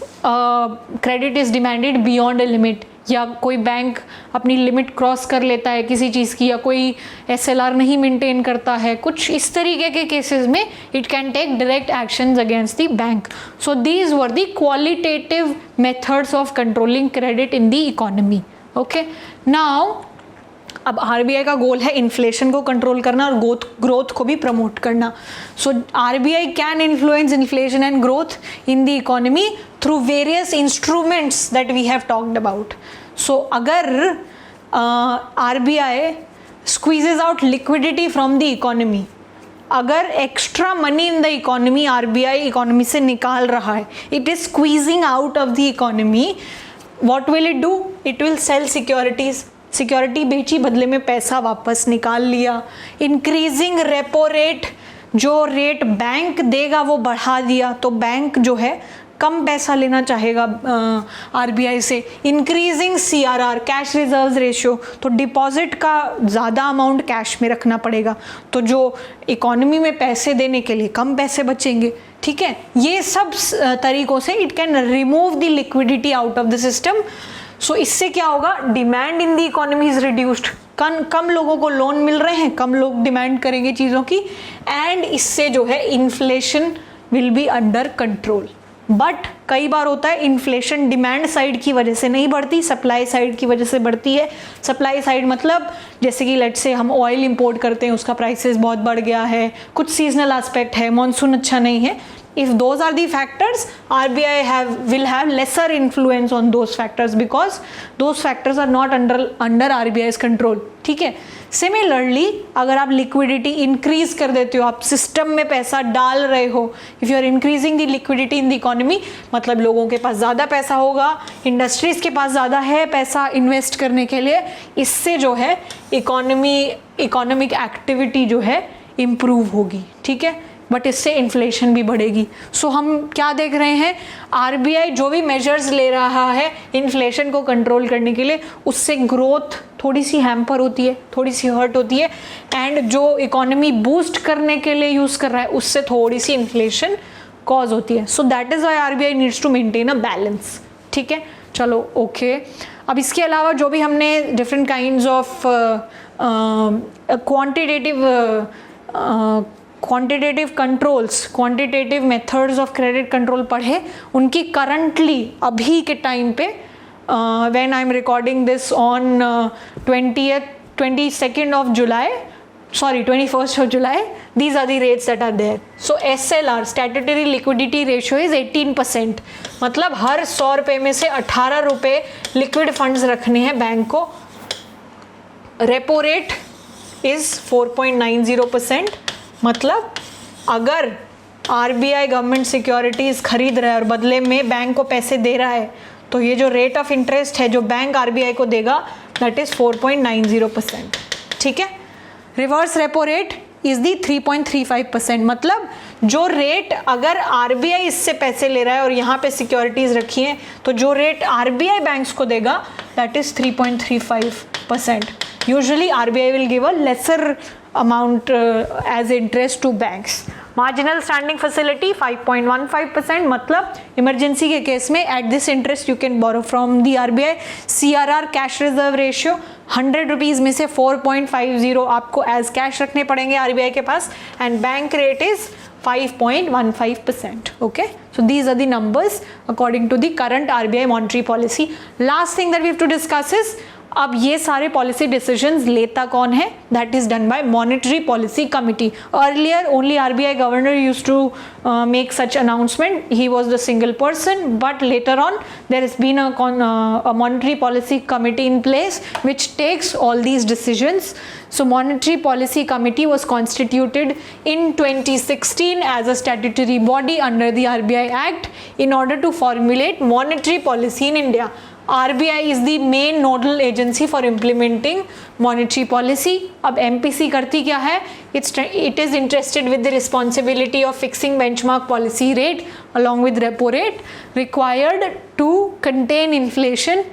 credit is demanded beyond a limit. या कोई bank अपनी limit cross कर लेता है किसी चीज़ की, या कोई SLR नहीं मेंटेन करता है, कुछ इस तरीके के केसेस में it can take direct actions against the bank. So these were the qualitative methods of controlling credit in the economy. Okay. Now अब आरबीआई का गोल है इन्फ्लेशन को कंट्रोल करना और ग्रोथ को भी प्रमोट करना. So RBI can influence inflation and growth in the economy through various instruments that we have talked about. So अगर RBI squeezes out liquidity from the economy, अगर extra money in the economy RBI economy से निकाल रहा है, it is squeezing out of the economy, what will it do? It will sell securities. Security बेची, बदले में पैसा वापस निकाल लिया. इंक्रीजिंग रेपो रेट, जो रेट बैंक देगा वो बढ़ा दिया, तो बैंक जो है कम पैसा लेना चाहेगा आरबीआई से, increasing CRR cash reserves ratio, तो डिपॉजिट का ज़्यादा अमाउंट कैश में रखना पड़ेगा, तो जो इकोनॉमी में पैसे देने के लिए कम पैसे बचेंगे, ठीक है। ये सब तरीकों से it can remove the liquidity out of the system. So इससे क्या होगा, demand in the economy is reduced, कम लोगों को लोन मिल रहे हैं, कम लोग डिमांड करेंगे चीज़ों की, एंड इससे जो है inflation will be under control. But कई बार होता है इन्फ्लेशन डिमांड साइड की वजह से नहीं बढ़ती, सप्लाई साइड की वजह से बढ़ती है। सप्लाई साइड मतलब जैसे कि लेट्स से हम ऑयल इंपोर्ट करते हैं, उसका प्राइसेस बहुत बढ़ गया है, कुछ सीजनल एस्पेक्ट है, मॉनसून अच्छा नहीं है। If those are the factors, RBI will have lesser influence on those factors because those factors are not under RBI's control, ठीक है। Similarly, अगर आप liquidity increase कर देते हो, आप system में पैसा डाल रहे हो, if you are increasing the liquidity in the economy, मतलब लोगों के पास ज़्यादा पैसा होगा, इंडस्ट्रीज़ के पास ज़्यादा है पैसा इन्वेस्ट करने के लिए, इससे जो है इकोनॉमिक एक्टिविटी जो है इम्प्रूव होगी, ठीक है, बट इससे इन्फ्लेशन भी बढ़ेगी। सो हम क्या देख रहे हैं, आरबीआई जो भी मेजर्स ले रहा है इन्फ्लेशन को कंट्रोल करने के लिए, उससे ग्रोथ थोड़ी सी हैम्पर होती है, थोड़ी सी हर्ट होती है, एंड जो इकोनॉमी बूस्ट करने के लिए यूज़ कर रहा है उससे थोड़ी सी इन्फ्लेशन कॉज होती है। So that is why RBI needs to maintain a balance, ठीक है। चलो ओके, अब इसके अलावा जो भी हमने different kinds of quantitative controls, quantitative methods of credit control पढ़े, उनकी करंटली अभी के टाइम पे when I am recording this on 21st of July, sorry 21st of July, these are the rates that are there. So SLR statutory liquidity ratio is 18%, मतलब हर 100 रुपये में से 18 रुपये लिक्विड फंड्स रखने हैं बैंक को। रेपो रेट इज 4.90%, मतलब अगर आरबीआई गवर्नमेंट सिक्योरिटीज़ खरीद रहा है और बदले में बैंक को पैसे दे रहा है, तो ये जो रेट ऑफ इंटरेस्ट है जो बैंक आरबीआई को देगा दैट इज़ 4.90%, ठीक है। Reverse repo rate is the 3.35%, मतलब जो रेट अगर आरबीआई इससे पैसे ले रहा है और यहाँ पे सिक्योरिटीज़ रखी हैं, तो जो रेट आरबीआई बैंक्स को देगा that is 3.35%. Usually RBI will give a lesser amount as interest to banks. Marginal standing facility 5.15%, मतलब इमरजेंसी के केस में at this interest you can borrow from the RBI. CRR cash reserve ratio 100 rupees में से 4.50 आपको as cash रखने पड़ेंगे RBI के पास, and bank rate is 5.15%. Okay, so these are the numbers according to the current RBI monetary policy. Last thing that we have to discuss is, अब ये सारे policy decisions लेता कौन है, that is done by monetary policy committee. Earlier only RBI governor use to make such announcement, he was the single person, but later on there has been a monetary policy committee in place which takes all these decisions. So monetary policy committee was constituted in 2016 as a statutory body under the RBI Act in order to formulate monetary policy in India. RBI is the main nodal agency for implementing monetary policy. अब MPC करती क्या है? It is interested with the responsibility of fixing benchmark policy rate along with repo rate required to contain inflation.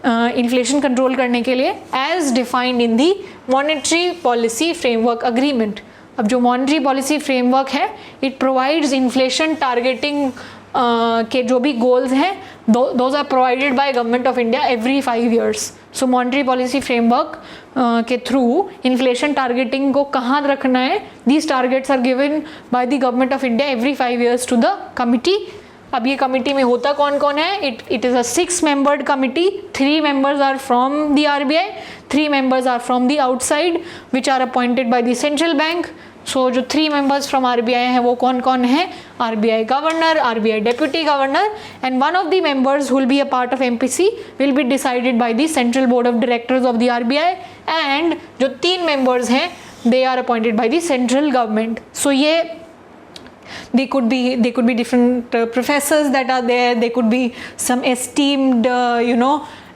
Inflation control करने के लिए as defined in the monetary policy framework agreement. अब जो monetary policy framework है it provides inflation targeting के जो भी goals हैं those are provided by government of India every 5 years. सो मॉनेटरी पॉलिसी फ्रेमवर्क के थ्रू इन्फ्लेशन टारगेटिंग को कहाँ रखना है, these targets are given by the government of India every 5 years to the committee. अब ये कमिटी में होता कौन कौन है, it is a 6-membered committee. 3 members are from the RBI, 3 members are from the outside which are appointed by the central bank. So जो 3 members from RBI हैं वो कौन कौन है, RBI governor, RBI deputy governor, and one of the members will be a part of MPC will be decided by the central board of directors of the RBI, and जो 3 members हैं they are appointed by the central government. So ये they could be different professors that are there, they could be some esteemed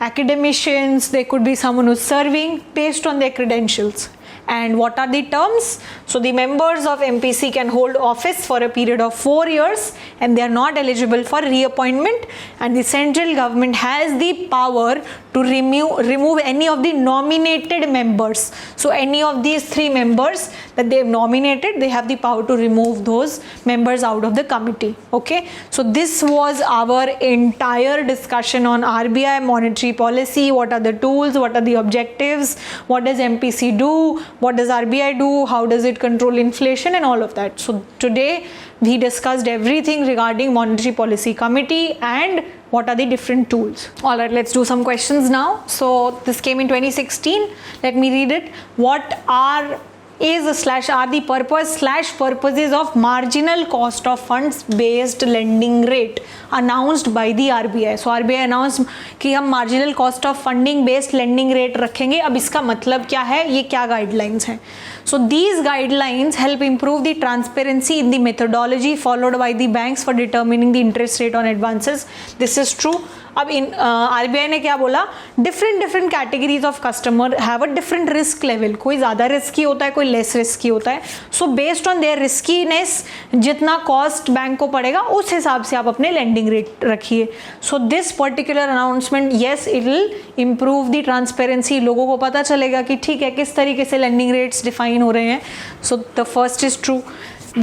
academicians, they could be someone who's serving based on their credentials. And what are the terms? So the members of MPC can hold office for a period of 4 years and they are not eligible for reappointment, and the central government has the power to remove any of the nominated members. So any of these 3 members that they have nominated, they have the power to remove those members out of the committee. Okay, so this was our entire discussion on RBI monetary policy. What are the tools, what are the objectives, what does MPC do, what does RBI do, how does it control inflation, and all of that. So today we discussed everything regarding monetary policy committee and what are the different tools. All right, let's do some questions now. So this came in 2016. Let me read it. What are the purposes of marginal cost of funds based lending rate announced by the RBI? So RBI announced कि हम marginal cost of funding based lending rate रखेंगे. अब इसका मतलब क्या है, ये क्या guidelines हैं? So these guidelines help improve the transparency in the methodology followed by the banks for determining the interest rate on advances. This is true. अब इन RBI ने क्या बोला, different categories of customer have a different risk level. कोई ज़्यादा risky होता है, कोई less risky होता है. सो बेस्ड ऑन देयर रिस्कीनेस जितना कॉस्ट बैंक को पड़ेगा उस हिसाब से आप अपने लेंडिंग रेट रखिए. So this particular announcement, yes, it will improve the transparency. लोगों को पता चलेगा कि ठीक है किस तरीके से लेंडिंग रेट्स डिफाइन हो रहे हैं. So the first is true.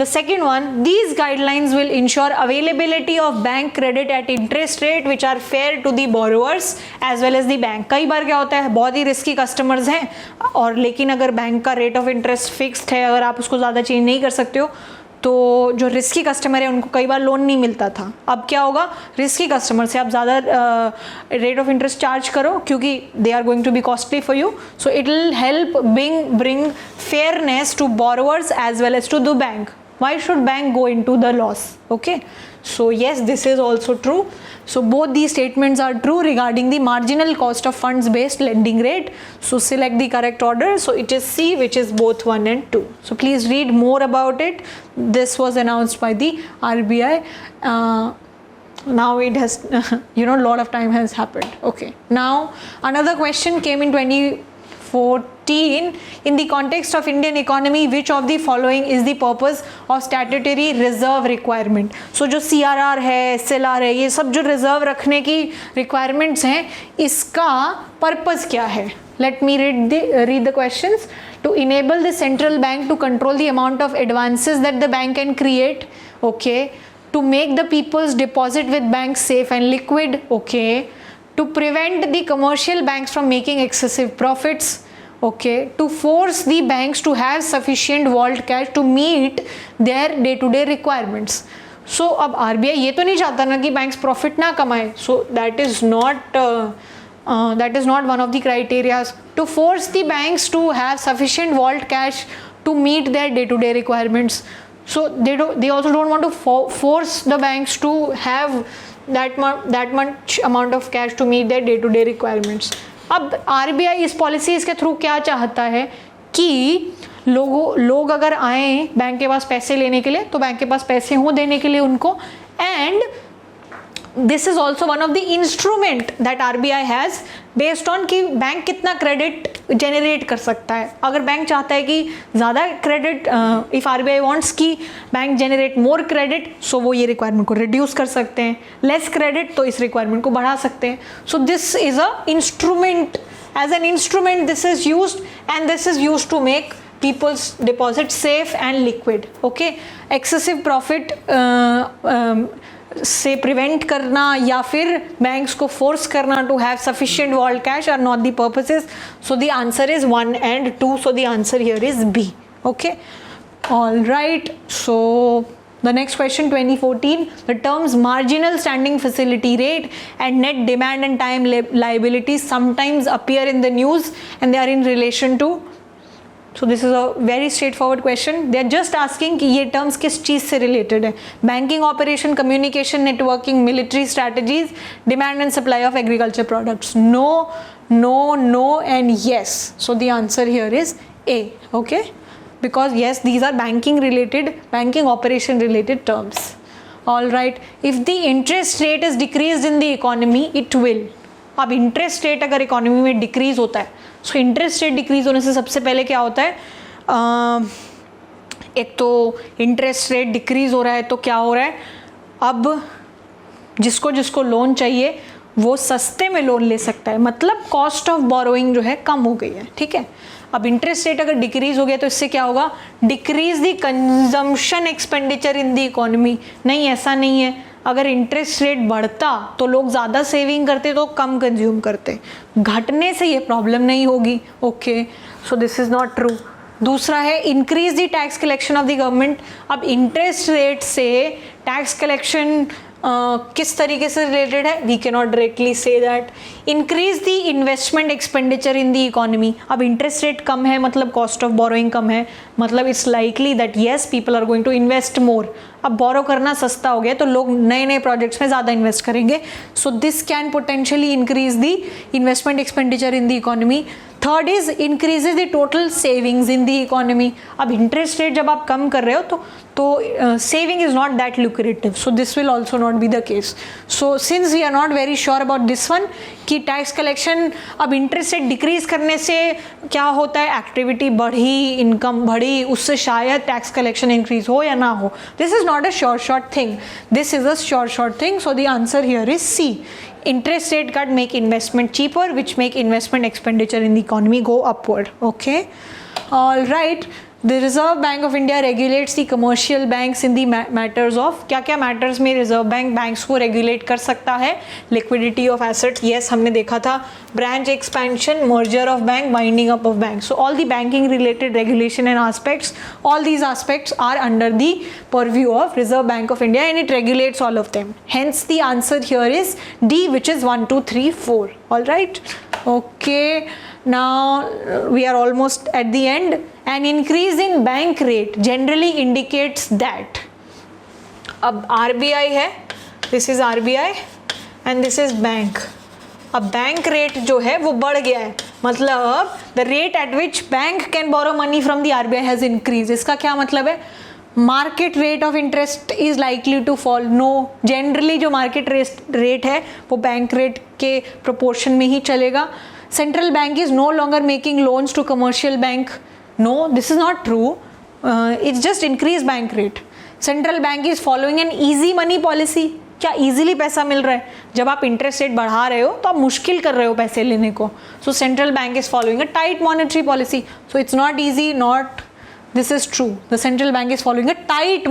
The second one, these guidelines will ensure availability of bank credit at interest rate which are fair to the borrowers as well as the bank. कई बार क्या होता है, बहुत ही risky customers हैं और लेकिन अगर bank का रेट ऑफ इंटरेस्ट फिक्स्ड है, अगर आप उसको ज़्यादा चेंज नहीं कर सकते हो तो जो रिस्की कस्टमर है उनको कई बार लोन नहीं मिलता था. अब क्या होगा, रिस्की कस्टमर से आप ज़्यादा रेट ऑफ इंटरेस्ट चार्ज करो क्योंकि they are going to be costly for you. So it will help bring fairness to borrowers as well as to the bank. Why should bank go into the loss? Okay, so yes, this is also true. So both these statements are true regarding the marginal cost of funds based lending rate. So select the correct order. So it is C, which is both 1 and 2. So please read more about it. This was announced by the RBI. Now it has a lot of time has happened. Okay, now another question came in 2014. In the context of Indian economy, which of the following is the purpose of statutory reserve requirement? So जो CRR है, SLR है, ये सब जो reserve रखने की requirements हैं, इसका purpose क्या है? Let me read the questions. To enable the central bank to control the amount of advances that the bank can create. Okay. To make the people's deposit with banks safe and liquid. Okay. To prevent the commercial banks from making excessive profits. Okay, to force the banks to have sufficient vault cash to meet their day-to-day requirements. So अब RBI ये तो नहीं चाहता ना कि banks profit ना कमाए. So that is not one of the criteria. To force the banks to have sufficient vault cash to meet their day-to-day requirements. So they also don't want to force the banks to have that much amount of cash to meet their day-to-day requirements. अब RBI इस policies के through क्या चाहता है कि लोग अगर आए बैंक के पास पैसे लेने के लिए तो बैंक के पास पैसे हों देने के लिए उनको. And this is also one of the instrument that RBI has based on कि बैंक कितना क्रेडिट जनरेट कर सकता है. अगर बैंक चाहता है कि ज़्यादा क्रेडिट, इफ़ RBI वांट्स कि बैंक जनरेट मोर क्रेडिट, सो वो ये रिक्वायरमेंट को रिड्यूस कर सकते हैं. लेस क्रेडिट तो इस रिक्वायरमेंट को बढ़ा सकते हैं. So this is a instrument. As an instrument this is used and this is used to make people's deposit safe and liquid. Okay, excessive profit से प्रिवेंट करना या फिर बैंक्स को फोर्स करना to have sufficient vault cash are not the purposes. So the answer is 1 and 2. So the answer here is B. Okay, all right. So the next question, 2014, the terms marginal standing facility rate and net demand and time liabilities sometimes appear in the news and they are in relation to. So this is a very straightforward question. They are just asking कि ये terms किस चीज़ से related है. Banking operation, communication, networking, military strategies, demand and supply of agriculture products. No, no, no, and yes. So the answer here is A. Okay, because yes, these are banking related, banking operation related terms. All right. If the interest rate is decreased in the economy, it will. अब interest rate अगर economy में decrease होता है, so interest rate decrease होने से सबसे पहले क्या होता है, एक तो इंटरेस्ट रेट डिक्रीज हो रहा है तो क्या हो रहा है, अब जिसको जिसको लोन चाहिए वो सस्ते में लोन ले सकता है, मतलब कॉस्ट ऑफ बोरोइंग जो है कम हो गई है, ठीक है। अब इंटरेस्ट रेट अगर डिक्रीज हो गया तो इससे क्या होगा, decrease the consumption expenditure in the economy. नहीं, ऐसा नहीं है, अगर इंटरेस्ट रेट बढ़ता तो लोग ज़्यादा सेविंग करते तो कम कंज्यूम करते, घटने से ये प्रॉब्लम नहीं होगी। Okay, so this is not true. दूसरा है increase the tax collection of the government. अब इंटरेस्ट रेट से टैक्स कलेक्शन किस तरीके से रिलेटेड है, we can not directly say that. Increase the investment expenditure in the economy. अब interest rate कम है मतलब कॉस्ट ऑफ बोरोइंग कम है, मतलब it's likely that yes people are going to invest more. अब बोरो करना सस्ता हो गया तो लोग नए नए प्रोजेक्ट्स में ज़्यादा इन्वेस्ट करेंगे, so this can potentially increase the investment expenditure in the economy. Third is increases the total savings in the economy. अब इंटरेस्ट रेट जब आप कम कर रहे हो तो saving is not that lucrative, so this will also not be the case. So since we are not very sure about this one कि tax collection, अब इंटरेस्ट रेट डिक्रीज करने से क्या होता है, एक्टिविटी बढ़ी, इनकम बढ़ी, उससे शायद टैक्स कलेक्शन इंक्रीज हो या ना हो। This is not a short thing, this is a short thing, so the answer here is C. Interest rate cut make investment cheaper, which make investment expenditure in the economy go upward. Okay, all right. The Reserve Bank of India regulates the commercial banks in the matters of, क्या क्या matters में Reserve Bank banks को regulate कर सकता है, liquidity of assets, yes हमने देखा था, branch expansion, merger of bank, winding up of bank, so all the banking related regulation and aspects, all these aspects are under the purview of Reserve Bank of India and it regulates all of them. Hence the answer here is D, which is 1, 2, 3, 4. All right. Okay. Now we are almost at the end. An increase in bank rate generally indicates that, अब RBI है, this is RBI and this is bank. अब bank rate जो है वो बढ़ गया है, मतलब the rate at which bank can borrow money from the RBI has increased. इसका क्या मतलब है, market rate of interest is likely to fall. No, generally जो मार्केट रेट है वो बैंक रेट के प्रोपोर्शन में ही चलेगा। Central bank is no longer making loans to commercial bank. No, this is not true, it's just increase bank rate. Central bank is following an easy money policy. क्या easily पैसा मिल रहा है, जब आप इंटरेस्ट रेट बढ़ा रहे हो तो आप मुश्किल कर रहे हो पैसे लेने को। सो central bank is following a tight monetary policy, so it's not easy, not, this is true. The central bank is following a tight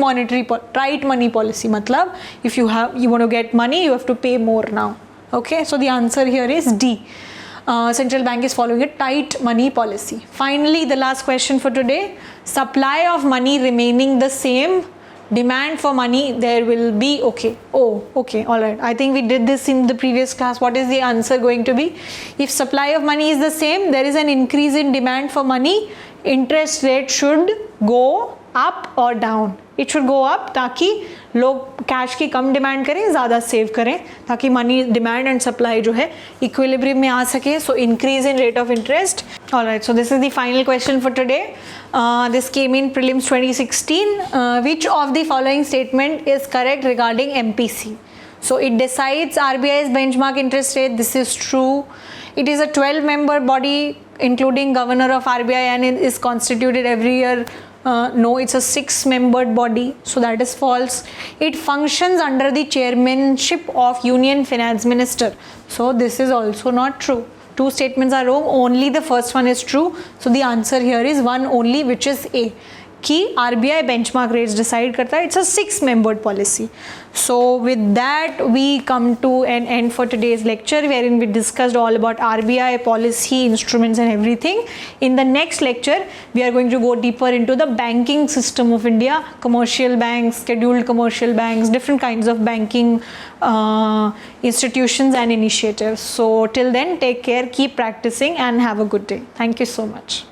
money policy. Matlab, if you want to get money, you have to pay more now. Okay, so the answer here is D. Central bank is following a tight money policy. Finally, the last question for today: supply of money remaining the same, demand for money there will be. Okay. Oh, okay. All right. I think we did this in the previous class. What is the answer going to be? If supply of money is the same, there is an increase in demand for money. Interest rate should go up or down. It should go up ताकि लोग cash की कम demand करें, ज़्यादा save करें, ताकि money demand and supply जो है equilibrium में आ सके. So increase in rate of interest. Alright, so this is the final question for today. This came in prelims 2016. Which of the following statement is correct regarding MPC? So it decides RBI's benchmark interest rate. This is true. It is a 12-member body including governor of RBI and it is constituted every year. No, it's a 6-membered body, so that is false. It functions under the chairmanship of Union Finance Minister. So this is also not true. Two statements are wrong, only the first one is true. So the answer here is one only, which is A. कि RBI benchmark rates decide करता है. It's a 6-membered policy. So with that we come to an end for today's lecture, wherein we discussed all about RBI policy, instruments and everything. In the next lecture we are going to go deeper into the banking system of India, commercial banks, scheduled commercial banks, different kinds of banking institutions and initiatives. So till then, take care, keep practicing and have a good day. Thank you so much.